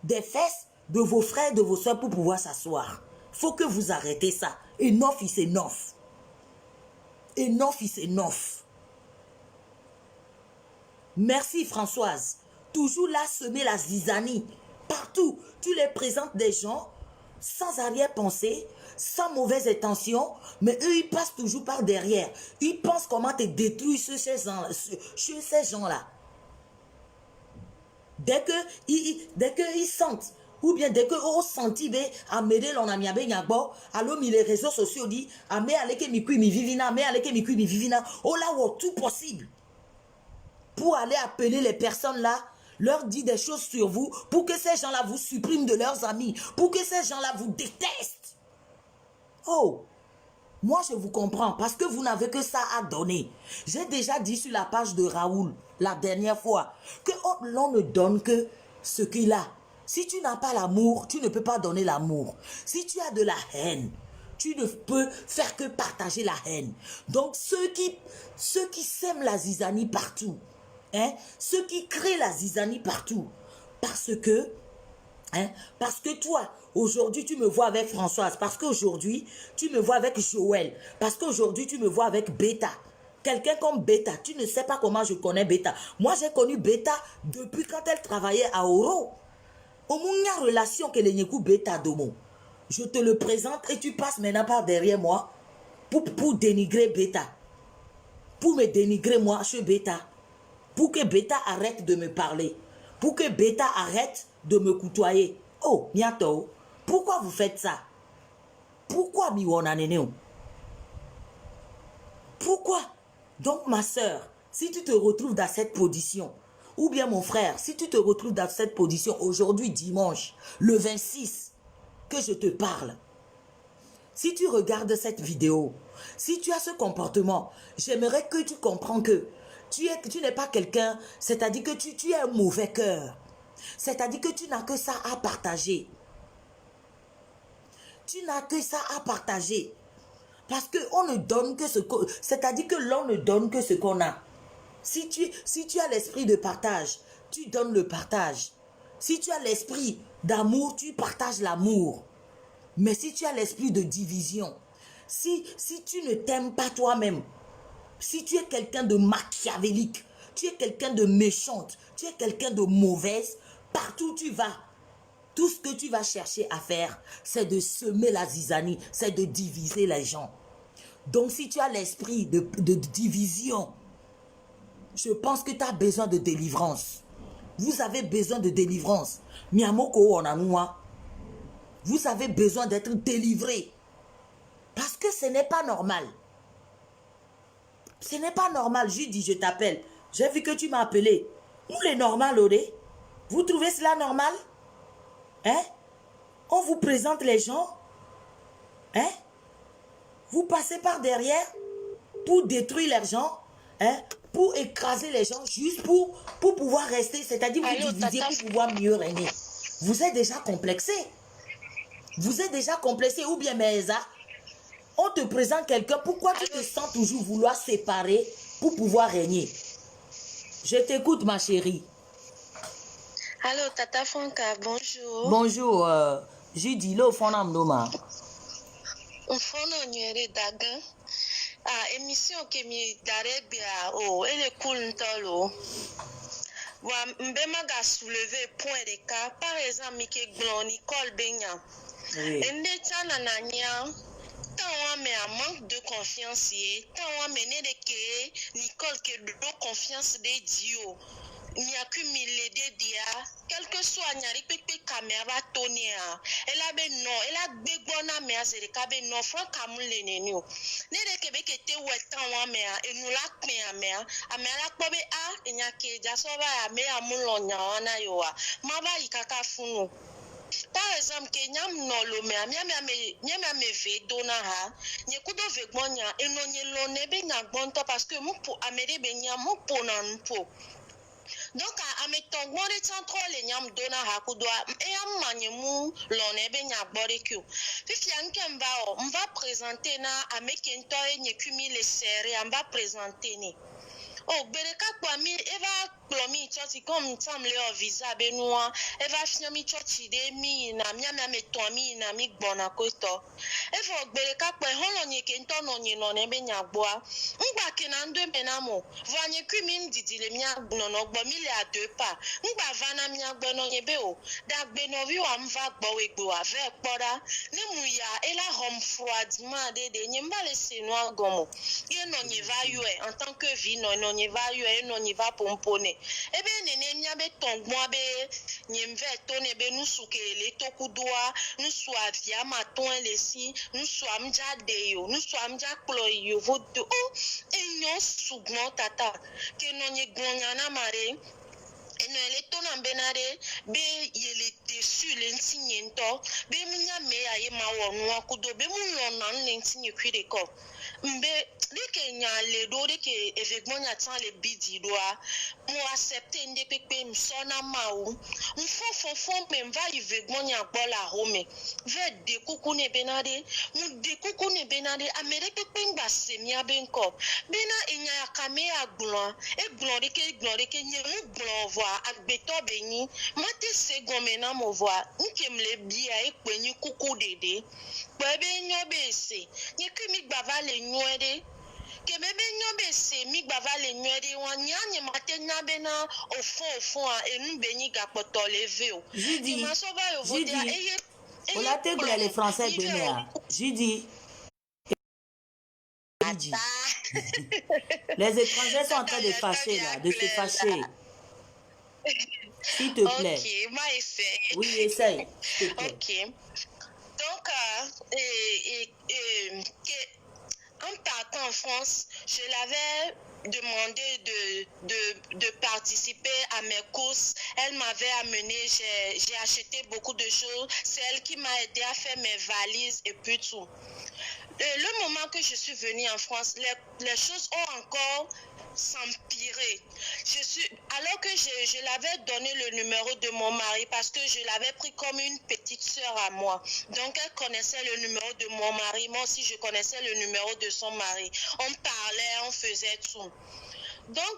des fesses de vos frères, de vos soeurs pour pouvoir s'asseoir. Il faut que vous arrêtez ça. Enough is enough. Enough is enough. Merci Françoise. Toujours là semer la zizanie. Partout, tu les présentes des gens sans arrière-pensée, sans mauvaise intention, mais eux, ils passent toujours par derrière. Ils pensent comment te détruire chez ces gens-là. Dès que ils sentent, ou bien dès que on sentit à m'aider l'on a mis alors les réseaux sociaux dit à me aleke mi kui mi vivina, me aleke mi kui mi vivina, oh là tout possible pour aller appeler les personnes là, leur dire des choses sur vous, pour que ces gens-là vous suppriment de leurs amis, pour que ces gens-là vous détestent. Oh, moi je vous comprends, parce que vous n'avez que ça à donner. J'ai déjà dit sur la page de Raoul, la dernière fois, que l'on ne donne que ce qu'il a. Si tu n'as pas l'amour, tu ne peux pas donner l'amour. Si tu as de la haine, tu ne peux faire que partager la haine. Donc ceux qui sèment la zizanie partout, hein, ceux qui créent la zizanie partout, parce que toi, aujourd'hui, tu me vois avec Françoise, parce qu'aujourd'hui, tu me vois avec Joël, parce qu'aujourd'hui, tu me vois avec Beta. Quelqu'un comme Beta, tu ne sais pas comment je connais Beta. Moi, j'ai connu Beta depuis quand elle travaillait à Oro. Au moins, il y a une relation que les Nyekou Beta Domo. Je te le présente et tu passes maintenant par derrière moi pour dénigrer Beta. Pour me dénigrer moi chez Beta. Pour que Beta arrête de me parler. Pour que Beta arrête de me côtoyer. Oh, Niato, pourquoi vous faites ça? Pourquoi Miwana Neneo? Pourquoi? Donc ma soeur, si tu te retrouves dans cette position, ou bien mon frère, si tu te retrouves dans cette position aujourd'hui dimanche, le 26, que je te parle, si tu regardes cette vidéo, si tu as ce comportement, j'aimerais que tu comprennes que tu n'es pas quelqu'un, c'est-à-dire que tu es un mauvais cœur. C'est-à-dire que tu n'as que ça à partager. Tu n'as que ça à partager. Parce qu'on ne donne que ce qu'on... C'est-à-dire que l'on ne donne que ce qu'on a. Si tu as l'esprit de partage, tu donnes le partage. Si tu as l'esprit d'amour, tu partages l'amour. Mais si tu as l'esprit de division, si tu ne t'aimes pas toi-même, si tu es quelqu'un de machiavélique, tu es quelqu'un de méchante, tu es quelqu'un de mauvaise, partout où tu vas, tout ce que tu vas chercher à faire, c'est de semer la zizanie, c'est de diviser les gens. Donc, si tu as l'esprit de division, je pense que tu as besoin de délivrance. Vous avez besoin de délivrance. Miyamoko onanua. Vous avez besoin d'être délivré. Parce que ce n'est pas normal. Ce n'est pas normal. Je dis, je t'appelle. J'ai vu que tu m'as appelé. Nous, les normales, Odé. Vous trouvez cela normal? Hein? On vous présente les gens. Hein? Vous passez par derrière pour détruire les gens. Hein? Pour écraser les gens juste pour pouvoir rester. C'est-à-dire vous diviser pour pouvoir mieux régner. Vous êtes déjà complexé. Vous êtes déjà complexé. Ou bien, Meza, on te présente quelqu'un. Pourquoi tu te sens toujours vouloir séparer pour pouvoir régner? Je t'écoute, ma chérie. Allô, Tata Franca, bonjour. Bonjour, Judy, là, au fond, d'Amdoma. Au fond, on y daga. Ah, émission que mi darebia, oh, elle est cool, ntolo. Wa mbema ga soulever point de cas. Par exemple, Mike Glon, Nicole Benya. Oui. Ende tana nanya. Tant mais un manque de confiance, tant mené de que Nicole que de confiance des dieux. N'y a que mille de dia, quel que soit n'y a répété caméra tonia. Elle a ben non, elle a bégona mais à se recaber non, franc camoul l'ennemi. N'est que Québec était où est en mer et nous la mais à mer. À mer la pobe a, et n'y a que jasova à mer à moulon na yoa. Maba y kaka funu. Par exemple, que nyam no lo me nyam me ve dona ha nye kudo ve gbonya eno nye lo ne be nya gbonto parce que mu po amere be nya mu po na mpo. Donc a me tongbo de centro le nyam dona ha kudo e am manye mu lo ne be nya gbore ku. Fifi anke mva présenter na amekento e nye kumi le serre on va présenter ni. Oh, bereka kwa mi eva plomi choti comme semble au visa benoa eva finami choti de mi na miami me tomi na mi gbona koto eva bereka kwa holo nye ke ntono nye no ne be nya gboa ngba ke na ndo menamo vanye kwimi ndidile mia no no gbo mi le a deux pas ngba vana mia gbo no nye be o da gbe no vi wa mva gbo we gbo ave kpora ne mu ya ela home froidement de nye mba le senoa gomo ye no nye va yo en tant que vie no n'y va non n'y va pompone e be nene nya be tongmo be nyemve tone be nusuke le tokudwa nusu avia maton le si nusu amja deyo nusu amja klo yo vodo o e nyo sugno tata ke no nye gnonya na mare eno ele tona benare be yele dessus le nsinyento be munya me aye ma wonu akudo be munyo na nsinye kwireko mbe deke nya le do deke effectivement nya tan le bidi doa mo accepter nde pepe msona maou mfofofo me mva effectivement nya bola home ve de kuku ne benade mu de kuku ne benade amere pepe ngba semia benko bena enya akame agbon e glon deke nye mu glon voa agbeto beni mate segomena mo voa nkemle bia e penyi kuku dede bebe nyobe se nye kimi gbava le nyoede ke bebe nyobe se mi gbava le nyoede wan nyanye mate nyabe na ofo a enu benyi gapoto leve o Judy, Judy, on a te les français de mer. Judy. Les étrangers sont en train de fâcher là, de se fâcher. S'il te plaît. Ok, moi essaye. Oui, essaye. Ok. Donc, en partant en France, je l'avais demandé de participer à mes courses. Elle m'avait amené, j'ai acheté beaucoup de choses. C'est elle qui m'a aidé à faire mes valises et puis tout. Le moment que je suis venue en France, les choses ont encore s'empirer. Alors que je l'avais donné le numéro de mon mari parce que je l'avais pris comme une petite sœur à moi. Donc elle connaissait le numéro de mon mari. Moi aussi je connaissais le numéro de son mari. On parlait, on faisait tout. Donc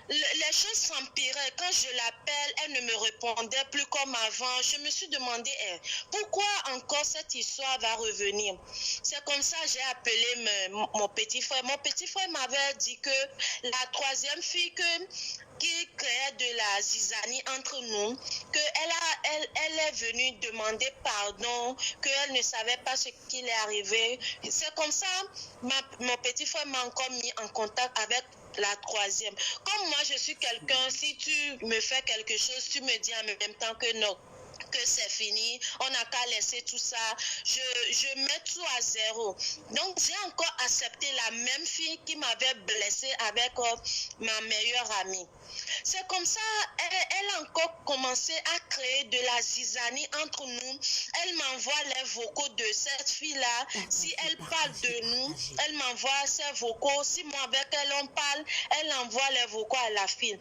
les choses s'empiraient. Quand je l'appelle, elle ne me répondait plus comme avant. Je me suis demandé, pourquoi encore cette histoire va revenir? C'est comme ça que j'ai appelé mon petit frère. Mon petit frère m'avait dit que la troisième fille qui créait de la zizanie entre nous, qu'elle est venue demander pardon, qu'elle ne savait pas ce qui est arrivé. C'est comme ça, mon petit frère m'a encore mis en contact avec la troisième. Comme moi, je suis quelqu'un, si tu me fais quelque chose, tu me dis en même temps que non, que c'est fini, on n'a qu'à laisser tout ça, je mets tout à zéro. Donc j'ai encore accepté la même fille qui m'avait blessée avec ma meilleure amie. C'est comme ça, elle a encore commencé à créer de la zizanie entre nous. Elle m'envoie les vocaux de cette fille-là. Si elle parle de nous, elle m'envoie ses vocaux. Si moi avec elle on parle, elle envoie les vocaux à la fille.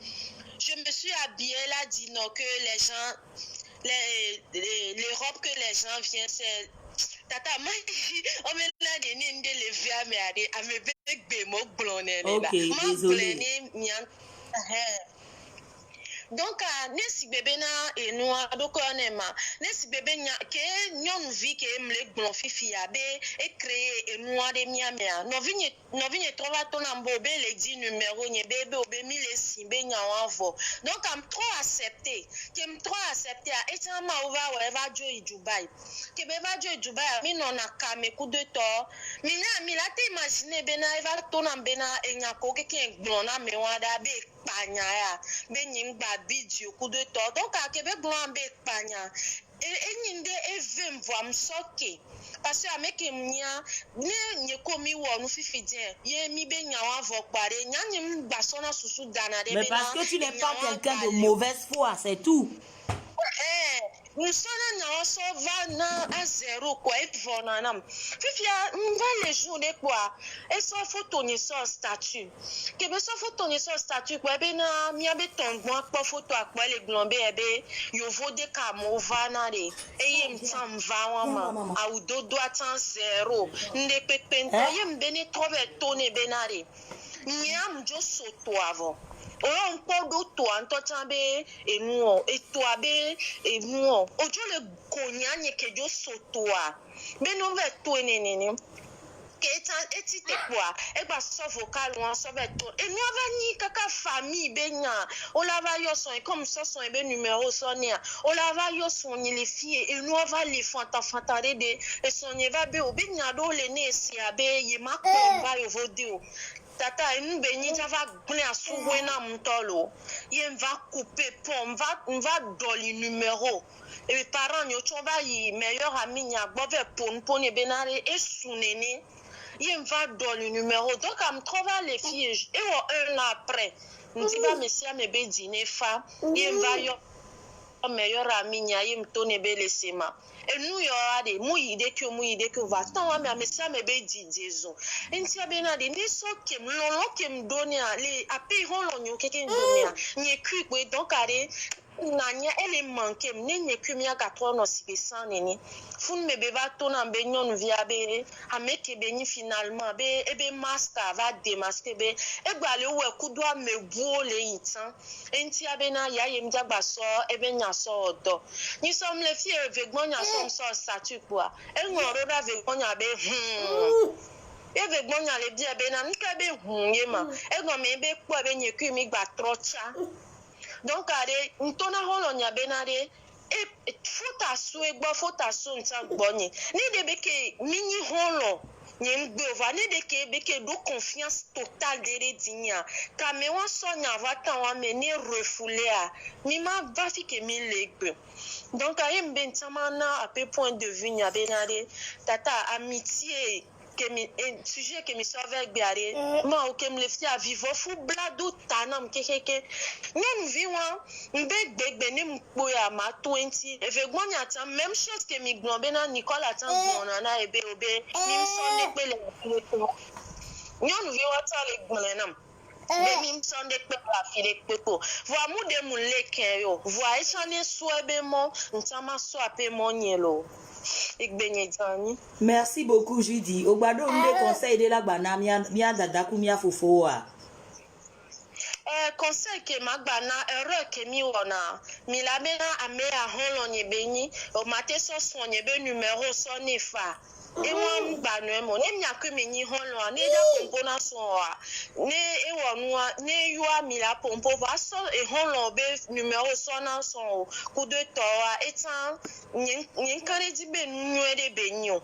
Je me suis habillée, elle a dit non, que les gens... les robes que les gens viennent, c'est tata moi on me l'a donné de lever à me bébé mo blonné là. Ok, désolé. Donc nesi bébé na enua donc on est ma nesi bébé nya ke nyon vi ke mle blon fifi abe et créer enua de miamea no vigne trova ton ambo be le di numéro nye bébé obe mi le simbe nya wanvo. Donc am trop accepté a etama over wherever jo i Dubai ke be va jo i Dubai mi non akame coup de to mi na mi la te imaginer be na eva ton ambena enya ko ke blon na me wada be panya ya be nyimba video coup de to donc akebe blon be panya e nyinde evem voam soke parce que ameke mnya ne komi wo nu fifidien ye mi be nyawa vo pare nyanyim basona susu dana de. Mais parce que tu n'es pas quelqu'un de mauvaise foi, c'est tout. Nous sommes à zéro quoi et nam fifia va les journées quoi et ça faut tourner son statut que be ça faut tourner son statut quoi be na mi abe ton bon pas photo quoi les glombe ebe yo vo de kamo va na de e yem tam va wa a u do atan zéro nde pepe yem bene trouver tourner benare nyam jo soto avant. On peut d'autres en tant que et nous et toi et nous ojo le konya nye que jo sotoa mais nous va toi nene que eti te quoi e ba so vocal ou so va toi et nous va ni kaka famille benya on la va yo son comme ça son be numéro sonia on la va yo son les filles et nous va les fantare de et son va be obenya do le ne si abe ye ma ko va yo vodio. Tata, nous bénis, ça va gagner à souvenir mutolo. Il va couper pour, on va dans les numéros. Et les parents, nous va y meilleur ami, n'y a pas pour ne benare et sounéné. Il va dans les numéros. Donc, on trouve les filles. Et un an après, nous dit, monsieur, mes bé dîner fa. Il va y meilleur ami, n'y a y m'tonne belle sema. Et nous y aura des mouillés que va tant mais ça me be didizo entia benade ni so kem lolo kem donia les apéron l'onyo keke donia ni kwe donc are nanya élément kem ni kumia katro no sibesan neni fun me be va ton en benyon via be ameke beni finalement be ebe maska va démasquer be e gba le we kudwa me buo le yitan entia bena ya yem jagba so ebe nya so odo ni som le fie vegbon nya som so statut quoi e ngoro da vegbon nya be e vegbon nya le bia be na nka be yema e go me be kwa be nyeku mi gba trocha donc are ntona holo nya benare e fota su egbo fota su nta gbonye ni de beke mini holo nyem gbova ni de ke beke do confiance totale de dinya kamewa sonya vata wa meni refoulé a mi ma va fi ke mi legbe donc ayem ben tamana à peu point de vue nya benare tata amitié que mi sujet que mi sauve biare ma o kem le fia vivo fu blado tanam kekeke non viwa mbegbe ni mpoya ma 20 e vegbon ata même chose que mi glombe na Nicole atan gbona na ebe obe mi so ne pele non viwa ta le gbona nam be mi so ne pe la file pepo voa mu de mu leken yo voa isane so ebe mo ntama so ape mo nyelo. Merci beaucoup, Judy. Ogbado, on des conseils de la bana, mia dadaku, mia fofoa. conseil que magbana erreur que mi wana mi la mena ame a holo nyebeni o mate so so nyebe numéro so nefa e won gba no mo ne nya ku mi ni holo ne da pompo na so wa ne e wonu ne yua mi la pompo va so e holo be numéro so na so ku de to wa etan nyin kare di be nu e de be nyo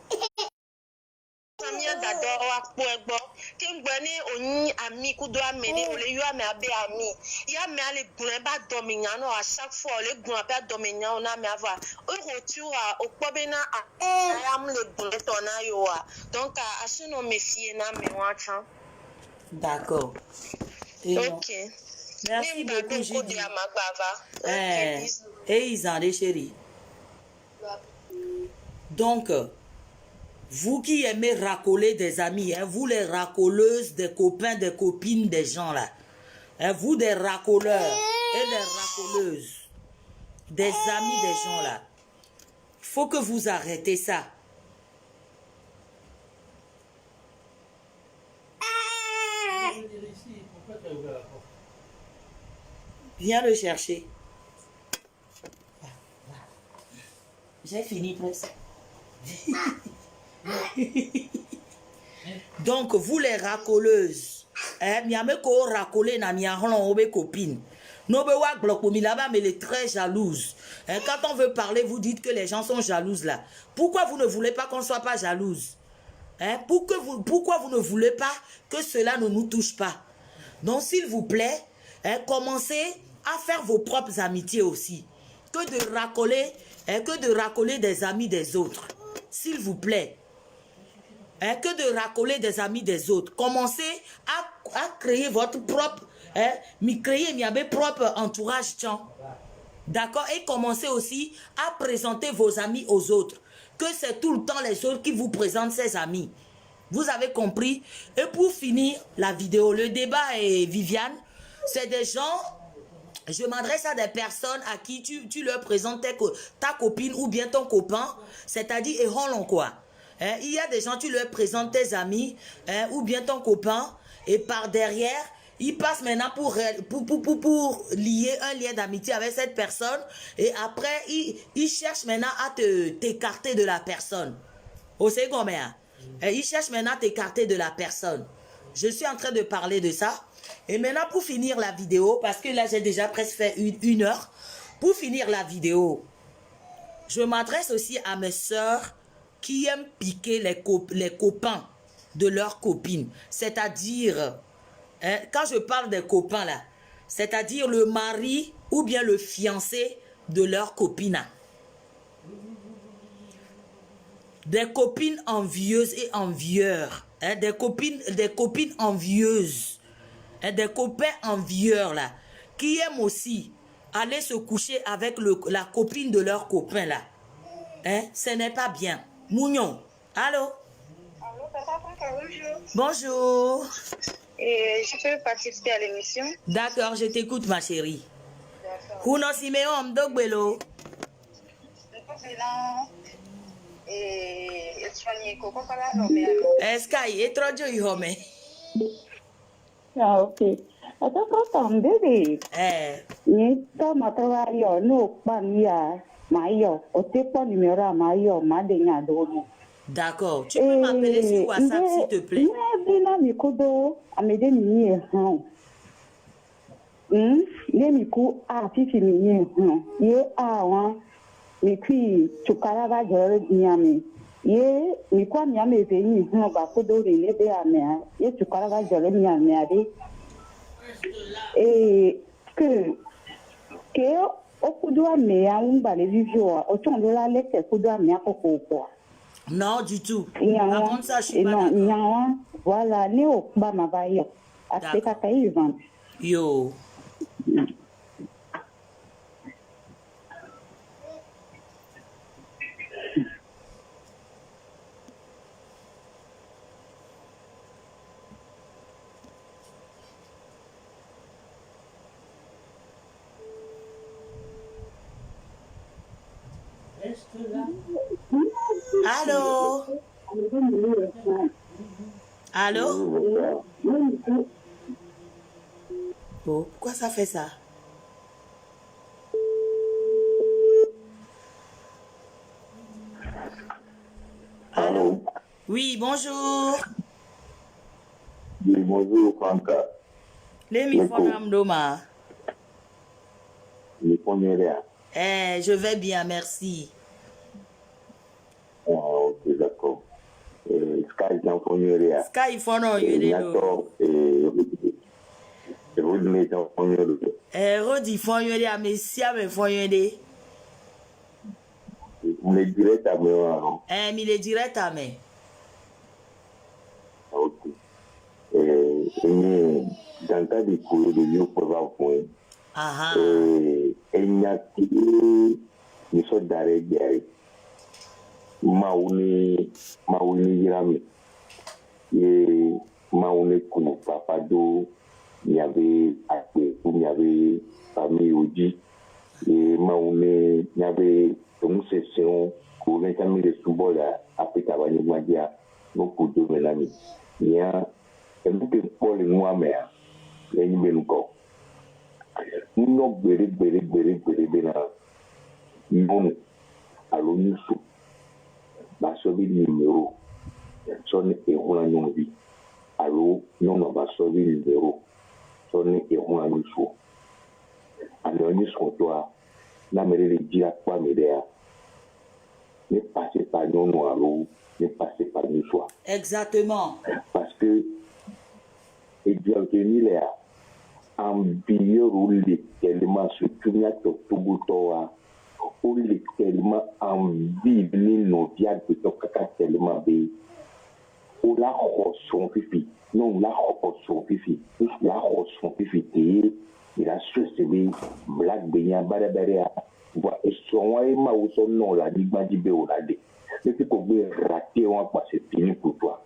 Samia d'adore wa poegbo kengbe ni oni ami kudo amene ole yo ame abe ami ya me ale gun ba dominya no à chaque fois le gun ba dominya ona me ava o rotu wa okpobe na am le gun to na yo wa donc asuno me fie na me wa chan. D'accord. OK. Merci beaucoup Judy. Et ils en chérie. Donc vous qui aimez racoler des amis, hein, vous les racoleuses, des copains, des copines, des gens là, hein, vous des racoleurs et des racoleuses, des amis des gens là, il faut que vous arrêtez ça. Viens le chercher. J'ai fini presque. Donc vous les racoleuses, miame ko racoler na miaron obe copine. No be wa bloc mi là-bas mais elle est très jalouse. Quand on veut parler, vous dites que les gens sont jalouses là. Pourquoi vous ne voulez pas qu'on soit pas jalouse? Pourquoi vous ne voulez pas que cela ne nous touche pas? Donc s'il vous plaît, commencez à faire vos propres amitiés aussi. Que de racoler des amis des autres. S'il vous plaît. Que de racoler des amis des autres. Commencez à créer votre propre, propre entourage. D'accord? Et commencez aussi à présenter vos amis aux autres. Que c'est tout le temps les autres qui vous présentent ces amis. Vous avez compris? Et pour finir la vidéo, le débat est Viviane. C'est des gens... Je m'adresse à des personnes à qui tu leur présentes ta copine ou bien ton copain, c'est-à-dire quoi. Il y a des gens, tu leur présentes tes amis ou bien ton copain et par derrière, ils passent maintenant pour lier un lien d'amitié avec cette personne et après, ils cherchent maintenant à t'écarter de la personne. Vous savez combien? Ils cherchent maintenant à t'écarter de la personne. Je suis en train de parler de ça. Et maintenant, pour finir la vidéo, parce que là, j'ai déjà presque fait une heure. Pour finir la vidéo, je m'adresse aussi à mes sœurs qui aiment piquer les copains de leurs copines. C'est-à-dire, quand je parle des copains là, c'est-à-dire le mari ou bien le fiancé de leur copine. Des copines envieuses et envieurs. Des copines envieuses. Des copains envieurs là, qui aiment aussi aller se coucher avec la copine de leur copain là. Ce n'est pas bien. Mougnon, allô? Allô, papa, bonjour. Bonjour. Et je peux participer à l'émission? D'accord, je t'écoute ma chérie. D'accord. Kuno Simeon Mdogbelo. Et soigner Coco Pala, non mais Sky, et trop de ihome. Ah, ok. Atau kau tambah deh. Ni kau matra yo no pania mayo. Ote pas numéro mayo madenya doni. D'accord. Tu peux m'appeler sur WhatsApp s'il te plaît. Bina mikodo amede ni han. Ne miku a fifi ni han. Ye a wan mikui chukara ba jore nyame. Ye mikwa nyame be ni han ba kodo le be ame. Ye chukara ba jore nyame ade. Et que au kudo ame a un ba le vivio o ton la le ke kudo ame a koko. Non, du tout. Avant ça, je suis pas d'accord. Non, voilà, Léo, Bama Bayo. Afrika Kaivan. Yo. Allô? Allô? Bon, pourquoi ça fait ça? Allô? Oui, bonjour. Oui, bonjour, Franca. Les Mifonam Doma. Les Fonyeria. Je vais bien, merci. Ok, d'accord. Sky Jean Fonyeria. Sky Fono Yedelo. Rodney Jean Fonyeria. Rodi Fonyeria, mais si à me Fonyeria. Mais direct à moi. Mais il est direct à moi. Ok. Dans le cas de cours de vieux pour avoir point. Il y a une sorte d'arrêt d'arrêt. Maouni Yirami. Et Maouni Kounou Papado. Il y avait famille Oji. Et Maouni, il y avait une session pour l'ensemble des sous-bols après Kabani Madia. Donc, pour deux mélanie. Il y a un peu de Paul et moi-même. Il y a une belle corps. Nous avons non, alors nous sommes. Bah, sauver le numéro. Sonne et on a non vie. Alors, non, on va sauver le numéro. Sonne et on a nous sommes. Alors, nous sommes toi. La mère de dire à quoi me dire. Ne passez pas non, alors, ne passez pas nous sommes. Exactement. Parce que, et bien que nous là, en billet roulé tellement sur tout le monde. Ou tellement envie de nous dire que tu tellement bé. Ou la son fifi. Non, la son fifi. La son fifi. Il a souhaité black benya barabara. Voilà, et son aïma ou son nom la digma di béolade. Mais c'est qu'on veut rater, on va passer fini pour toi.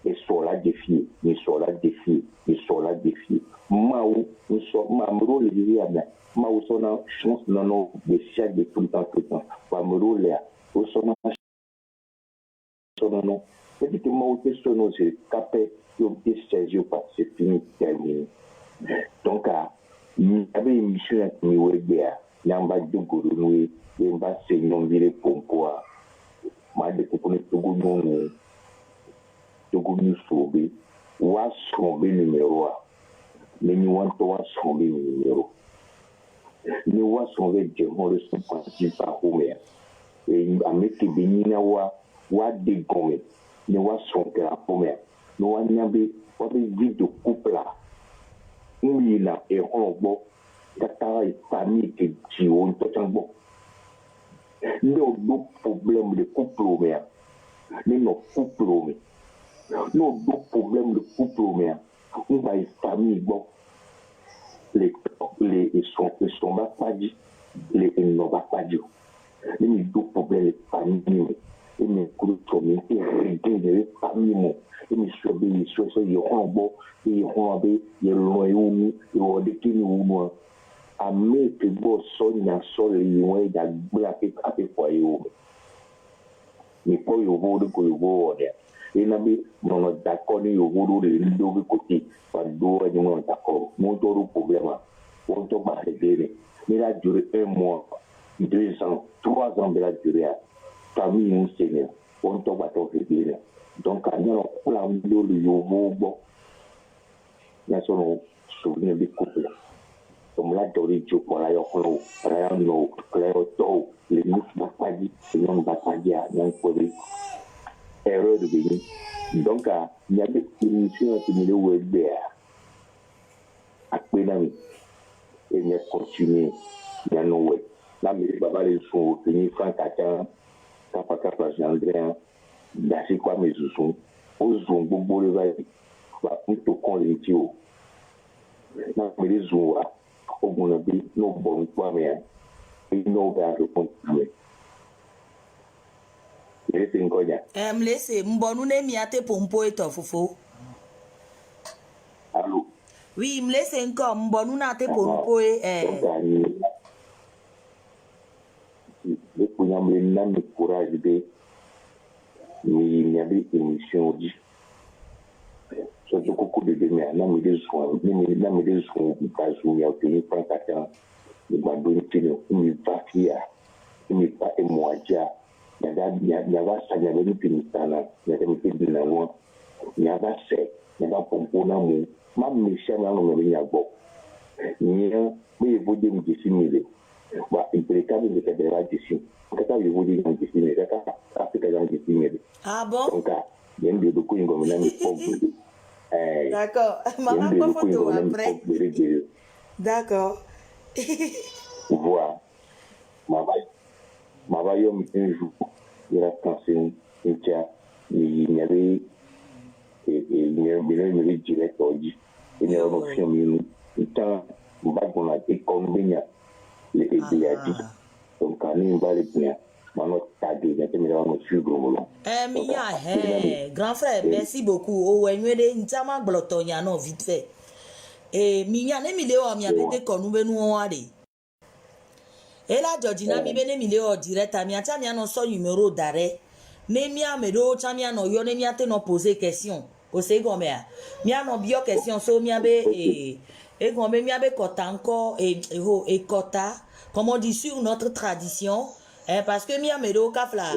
Et sur la défi, mais sur la défi, mais sur la défi. Maou, nous sommes mamro les diables. Maou son chance non non des siècles de tout le temps. Mamro les au son non. C'est que Maou te son c'est capé yo te saisir pas c'est fini terminé. Donc il y avait une mission qui me webia. Yamba de gourou yamba c'est non viré pompoa. Ma de ko ne togo non. Togo nous sauver. Wa sauver numéro a. Mais nous want to sauver numéro. Nous wa sauver de mon responsabilité par Homer. Et avec que benina wa de gomme. Nous wa sauver la Homer. Nous wa nyabe wa vie de couple là. Nous là et on bon kata famille que tu on to bon. Nous nos problèmes de couple mais nos couple mais nos deux problèmes de couple mais on va une famille bon. Les sont pas dit les n'ont pas dit les deux problèmes de famille et mes coups et régler de famille et mes soeurs ils ont bon ils ont avec les loyaux et on de qui nous à mettre bon sonia sol les lois d'agir avec foyer mais pas yo vodo ko yo vodo et nabi non d'accord ni yo vodo de l'autre côté pas d'eau et non d'accord mon toro problème on to pas régler mais la durée 1 mois 2 ans 3 ans de la durée famille nous seigneur on to pas to régler donc à nous pour la le yo vodo ya sono souvenir de couple comme la durée du pour la yo rien no clair to les nous pas dit non pas dit non pour erreur de béni. Donc, il y a des émissions qui me web à Pénami. Et il y a continué. Il y a nos web. Là, mais Baba les sont tenus Franck Acan, Kapaka Jean-André, Dassi quoi mes sous aux zones bobo le vaille. Va plutôt qu'on les tue. Là, mais les zones, au bon avis, nos bons poids, mais ils n'ont pas répondu. Laissez mbonu ne miate pompo et tofofo. Allô? Oui, me laisse encore mbonu na te pompo et le pougnam le nam de courage de il y avait une émission dit Surtout beaucoup de demain, n'a mis des soins, n'a mis des soins, pas soumis à tenir prendre ta temps, il m'a donné une vafia, une pas et moi déjà, il y a ça, il y avait une pinitana, il y avait une pinitana, il y avait c'est, il y avait un pomponne amour, ma mission à l'homme, il y a beau. Il y a, mais vous dites que c'est mieux. Il peut être de faire des radiations. Quand vous dites que c'est mieux, c'est mieux. Ah bon? Donc, il y a des beaucoup de D'accord. Maman, pas photo après. D'accord. Voilà. Ma vaillante un jour, il a cancellé un tiers. Il y avait une direct aujourd'hui. Il y a une option, il temps, on a été combien les BAD. Donc, quand on va les bien, on a tagué, il y a un suivre. Grand frère, merci beaucoup. Oh, ouais, nous avons blotonia non vite fait. Et minya ne mileo mi abete konu benu wade. Et là Georgina mi bene mileo direct mi acha mi no so numéro d'arrêt. Ne mi amedo cha mi no yo ne mi ate no poser question. O se gome a. Mi no bio question so mi abe et gome mi abe kota encore et kota comme on dit sur notre tradition parce que mi amedo kafla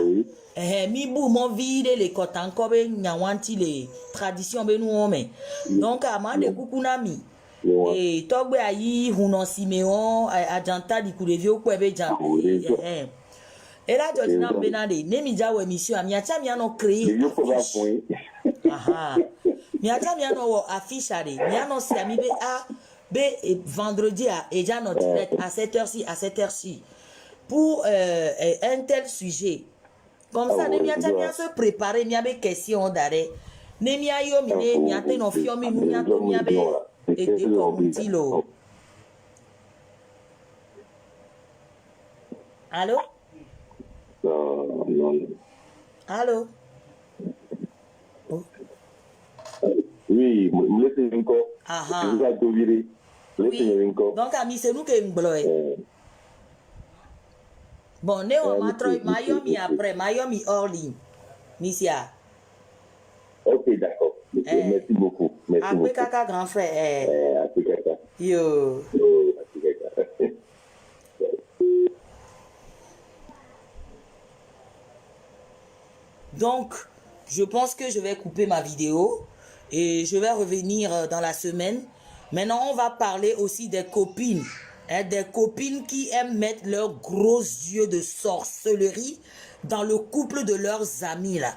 mi bou mon vide les kota encore be nyawanti les traditions be nous mais donc amande kukunami. Et togbe ayi huno simeon ajanta di kurevio kwebe jan et là Georgina benade ne mi jawo émission ami acha mi ano créer mi acha mi ano affiche ale mi ano si ami be a be vendredi a et déjà notre direct à 7h ci pour un tel sujet comme ça ne mi acha mi se préparer mi abe question d'arrêt ne mi ayo mi ate no fiomi mi ato mi abe et comme tilo. Allô? Non. Allô? Oh. Oui, laissez encore. Vous avez tout viré. Laissez encore. Donc, ami, c'est nous qui nous bloquons. Bon, ne on m'a trouvé Mayomi après, Mayomi hors ligne. Missia. Ok, d'accord. Merci beaucoup. Merci beaucoup. Kaka, grand frère. Après Kaka. Yo. Donc, je pense que je vais couper ma vidéo et je vais revenir dans la semaine. Maintenant, on va parler aussi des copines. Des copines qui aiment mettre leurs gros yeux de sorcellerie dans le couple de leurs amis là.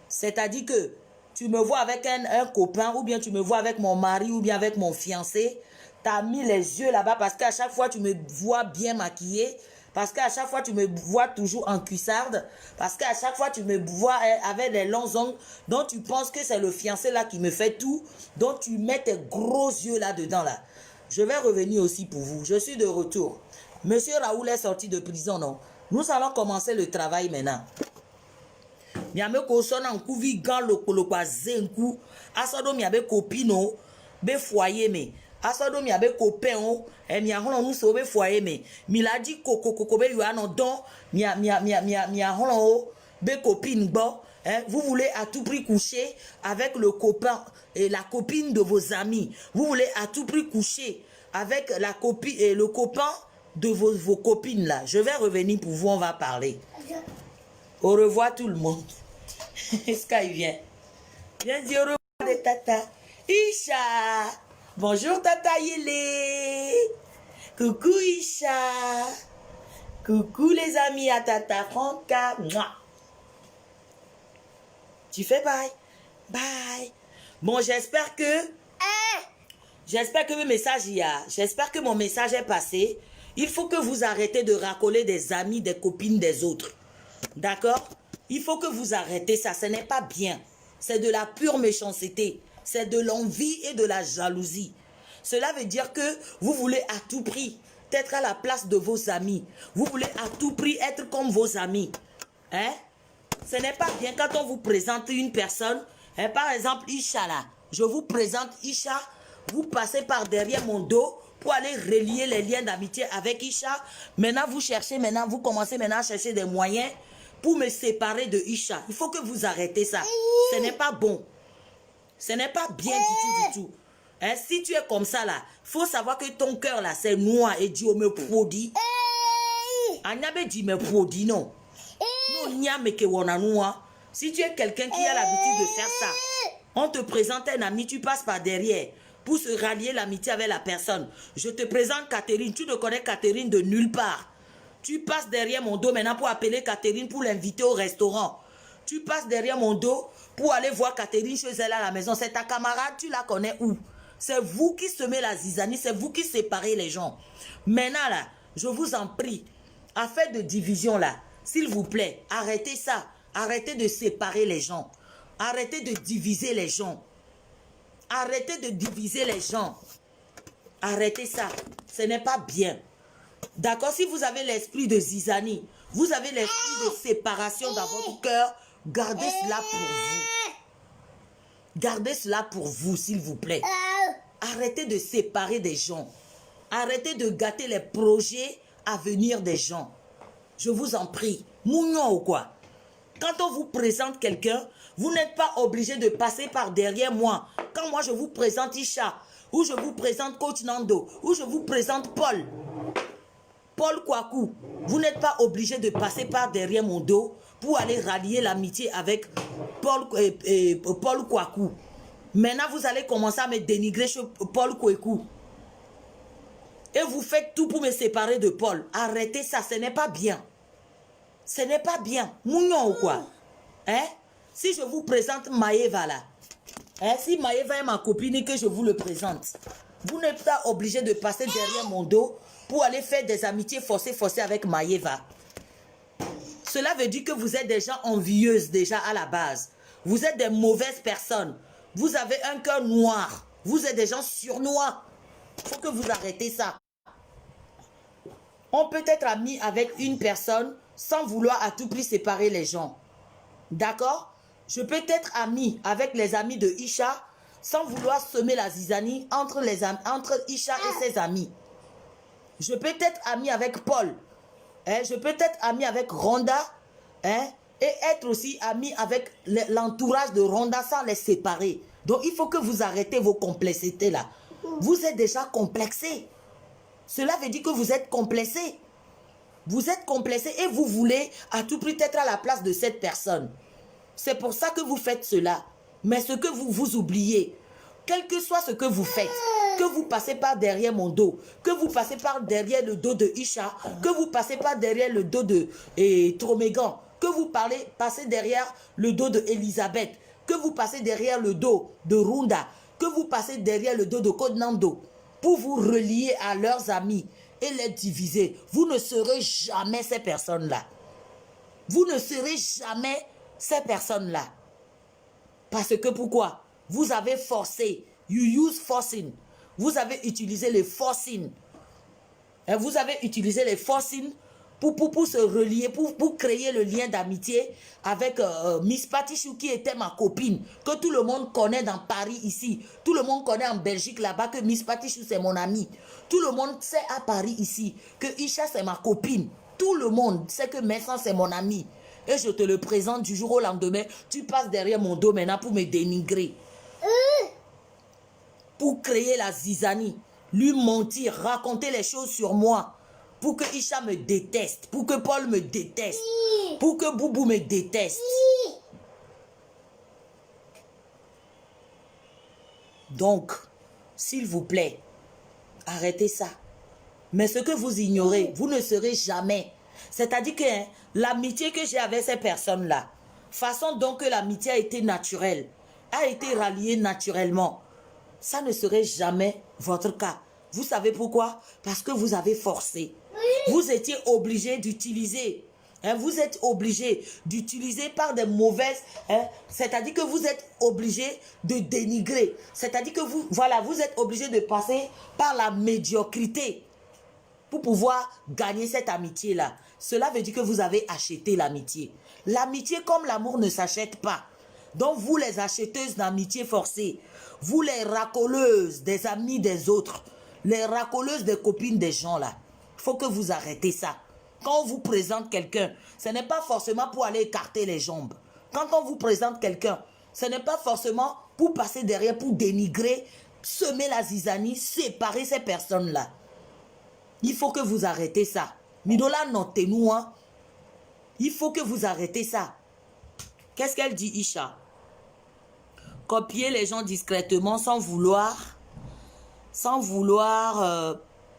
C'est-à-dire que tu me vois avec un copain ou bien tu me vois avec mon mari ou bien avec mon fiancé. Tu as mis les yeux là-bas parce qu'à chaque fois tu me vois bien maquillée. Parce qu'à chaque fois tu me vois toujours en cuissarde. Parce qu'à chaque fois tu me vois avec des longs ongles. Donc tu penses que c'est le fiancé là qui me fait tout. Donc tu mets tes gros yeux là-dedans là. Je vais revenir aussi pour vous. Je suis de retour. Monsieur Raoul est sorti de prison, non? Nous allons commencer le travail maintenant. Miame ko sona nkuvi gan lokolo kwa zenku asodo miabe copino be foyer me asodo miabe copain o mi ahon nu so be foyer me mi la di kokoko be yo anon don mi ahon o be copine gbo vous voulez à tout prix coucher avec le copain et la copine de vos amis. Vous voulez à tout prix coucher avec la copine et le copain de vos copines là. Je vais revenir pour vous, on va parler. Au revoir tout le monde. Sky vient. Viens dire au revoir de Tata. Isha. Bonjour Tata Yele. Coucou Isha. Coucou les amis à Tata Franca. Mouah. Tu fais bye. Bye. Bon, j'espère que le message y a. J'espère que mon message est passé. Il faut que vous arrêtez de racoler des amis, des copines des autres. D'accord? Il faut que vous arrêtez ça. Ce n'est pas bien. C'est de la pure méchanceté. C'est de l'envie et de la jalousie. Cela veut dire que vous voulez à tout prix être à la place de vos amis. Vous voulez à tout prix être comme vos amis. Hein? Ce n'est pas bien quand on vous présente une personne. Hein, par exemple, Isha là. Je vous présente Isha. Vous passez par derrière mon dos pour aller relier les liens d'amitié avec Isha. Maintenant, vous commencez maintenant à chercher des moyens pour me séparer de Isha. Il faut que vous arrêtez ça. Ce n'est pas bon. Ce n'est pas bien du tout, du tout. Hein, si tu es comme ça là, faut savoir que ton cœur là, c'est noir et Dieu me produit. Anyabe dit me produit, non. Non, nyame ke wana noua. Si tu es quelqu'un qui a l'habitude de faire ça, on te présente un ami, tu passes par derrière pour se rallier l'amitié avec la personne. Je te présente Catherine, tu ne connais Catherine de nulle part. Tu passes derrière mon dos maintenant pour appeler Catherine pour l'inviter au restaurant. Tu passes derrière mon dos pour aller voir Catherine chez elle à la maison. C'est ta camarade, tu la connais où? C'est vous qui semez la zizanie, c'est vous qui séparez les gens. Maintenant là, je vous en prie, affaire de division là, s'il vous plaît, arrêtez ça. Arrêtez de séparer les gens. Arrêtez de diviser les gens. Arrêtez de diviser les gens. Arrêtez ça. Ce n'est pas bien. D'accord? Si vous avez l'esprit de zizanie, vous avez l'esprit de séparation dans votre cœur, gardez cela pour vous. Gardez cela pour vous, s'il vous plaît. Arrêtez de séparer des gens. Arrêtez de gâter les projets à venir des gens. Je vous en prie. Mougnon ou quoi? Quand on vous présente quelqu'un, vous n'êtes pas obligé de passer par derrière moi. Quand moi je vous présente Isha, ou je vous présente Coach Nando, ou je vous présente Paul Kwaku, vous n'êtes pas obligé de passer par derrière mon dos pour aller rallier l'amitié avec Paul Kwaku. Maintenant, vous allez commencer à me dénigrer chez Paul Kwaku. Et vous faites tout pour me séparer de Paul. Arrêtez ça, ce n'est pas bien. Ce n'est pas bien. Mougnon ou quoi? Hein? Si je vous présente Maëva là, hein? Si Maëva est ma copine et que je vous le présente, vous n'êtes pas obligé de passer derrière mon dos pour aller faire des amitiés forcées avec Maëva. Cela veut dire que vous êtes des gens envieuses déjà à la base. Vous êtes des mauvaises personnes. Vous avez un cœur noir. Vous êtes des gens surnois. Il faut que vous arrêtez ça. On peut être ami avec une personne sans vouloir à tout prix séparer les gens. D'accord? Je peux être ami avec les amis de Isha sans vouloir semer la zizanie entre Isha et ses amis. Je peux être ami avec Paul. Hein? Je peux être ami avec Rhonda. Hein? Et être aussi ami avec l'entourage de Rhonda sans les séparer. Donc il faut que vous arrêtez vos complexités là. Vous êtes déjà complexé. Cela veut dire que vous êtes complexé. Vous êtes complexé et vous voulez à tout prix être à la place de cette personne. C'est pour ça que vous faites cela. Mais ce que vous oubliez, quel que soit ce que vous faites, que vous passez par derrière mon dos, que vous passez par derrière le dos de Isha, que vous passez par derrière le dos de Tromégan, que vous passez derrière le dos de Elisabeth, que vous passez derrière le dos de Runda, que vous passez derrière le dos de Kodnando, pour vous relier à leurs amis et les diviser. Vous ne serez jamais ces personnes-là. Vous ne serez jamais ces personnes-là. Parce que pourquoi? Vous avez forcé. You use forcing. Vous avez utilisé les forcing. Et vous avez utilisé les forcing pour se relier, pour créer le lien d'amitié avec Miss Patichou qui était ma copine, que tout le monde connaît dans Paris ici. Tout le monde connaît en Belgique là-bas que Miss Patichou c'est mon amie. Tout le monde sait à Paris ici que Isha c'est ma copine. Tout le monde sait que Messan c'est mon ami. Et je te le présente du jour au lendemain. Tu passes derrière mon dos maintenant pour me dénigrer. Pour créer la zizanie. Lui mentir, raconter les choses sur moi. Pour que Isha me déteste. Pour que Paul me déteste. Pour que Boubou me déteste. Donc, s'il vous plaît, arrêtez ça. Mais ce que vous ignorez, vous ne serez jamais. C'est-à-dire que l'amitié que j'ai avec ces personnes-là, façon dont que l'amitié a été naturelle, a été ralliée naturellement, ça ne serait jamais votre cas. Vous savez pourquoi? Parce que vous avez forcé. Vous étiez obligé d'utiliser. Vous êtes obligé d'utiliser par des mauvaises... c'est-à-dire que vous êtes obligé de dénigrer. C'est-à-dire que vous êtes obligé de passer par la médiocrité pour pouvoir gagner cette amitié-là. Cela veut dire que vous avez acheté l'amitié. L'amitié comme l'amour ne s'achète pas. Donc vous les acheteuses d'amitié forcée, vous les racoleuses des amis des autres, les racoleuses des copines des gens là, il faut que vous arrêtez ça. Quand on vous présente quelqu'un, ce n'est pas forcément pour aller écarter les jambes. Quand on vous présente quelqu'un, ce n'est pas forcément pour passer derrière, pour dénigrer, semer la zizanie, séparer ces personnes-là. Il faut que vous arrêtez ça. Midola, notez-nous, hein. Il faut que vous arrêtez ça. Qu'est-ce qu'elle dit, Isha? Copier les gens discrètement sans vouloir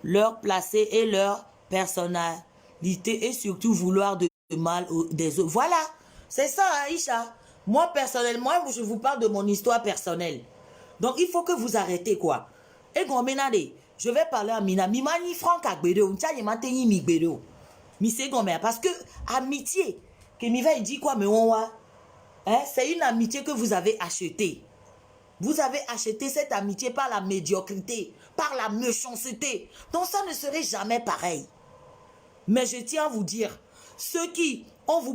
leur placer et leur personnalité et surtout vouloir de mal des autres. Voilà, c'est ça, hein, Isha. Moi, personnellement, je vous parle de mon histoire personnelle. Donc, il faut que vous arrêtez, quoi. Et je vais parler à Mina. Mimani Franck Agbedo. Parce que amitié, que Miva dit quoi, mais c'est une amitié que vous avez achetée. Vous avez acheté cette amitié par la médiocrité, par la méchanceté. Donc ça ne serait jamais pareil. Mais je tiens à vous dire, ceux à qui on vous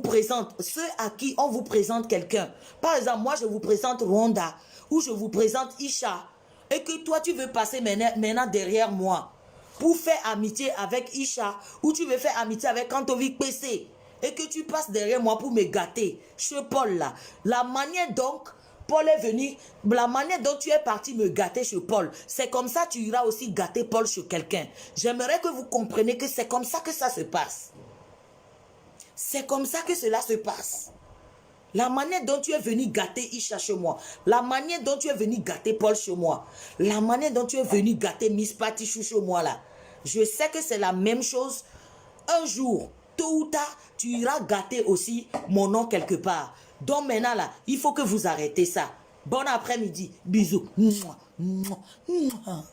présente quelqu'un, par exemple, moi je vous présente Rwanda, ou je vous présente Isha, et que toi tu veux passer maintenant derrière moi, pour faire amitié avec Isha, ou tu veux faire amitié avec Kantovic PC, et que tu passes derrière moi pour me gâter, chez Paul là, la manière donc, Paul est venu, la manière dont tu es parti me gâter chez Paul, c'est comme ça tu iras aussi gâter Paul chez quelqu'un. J'aimerais que vous compreniez que c'est comme ça que ça se passe. C'est comme ça que cela se passe. La manière dont tu es venu gâter Isha chez moi, la manière dont tu es venu gâter Paul chez moi, la manière dont tu es venu gâter Miss Patichou chez moi là, je sais que c'est la même chose. Un jour, tôt ou tard, tu iras gâter aussi mon nom quelque part. Donc maintenant là, il faut que vous arrêtez ça. Bon après-midi. Bisous. Mouah, mouah, mouah.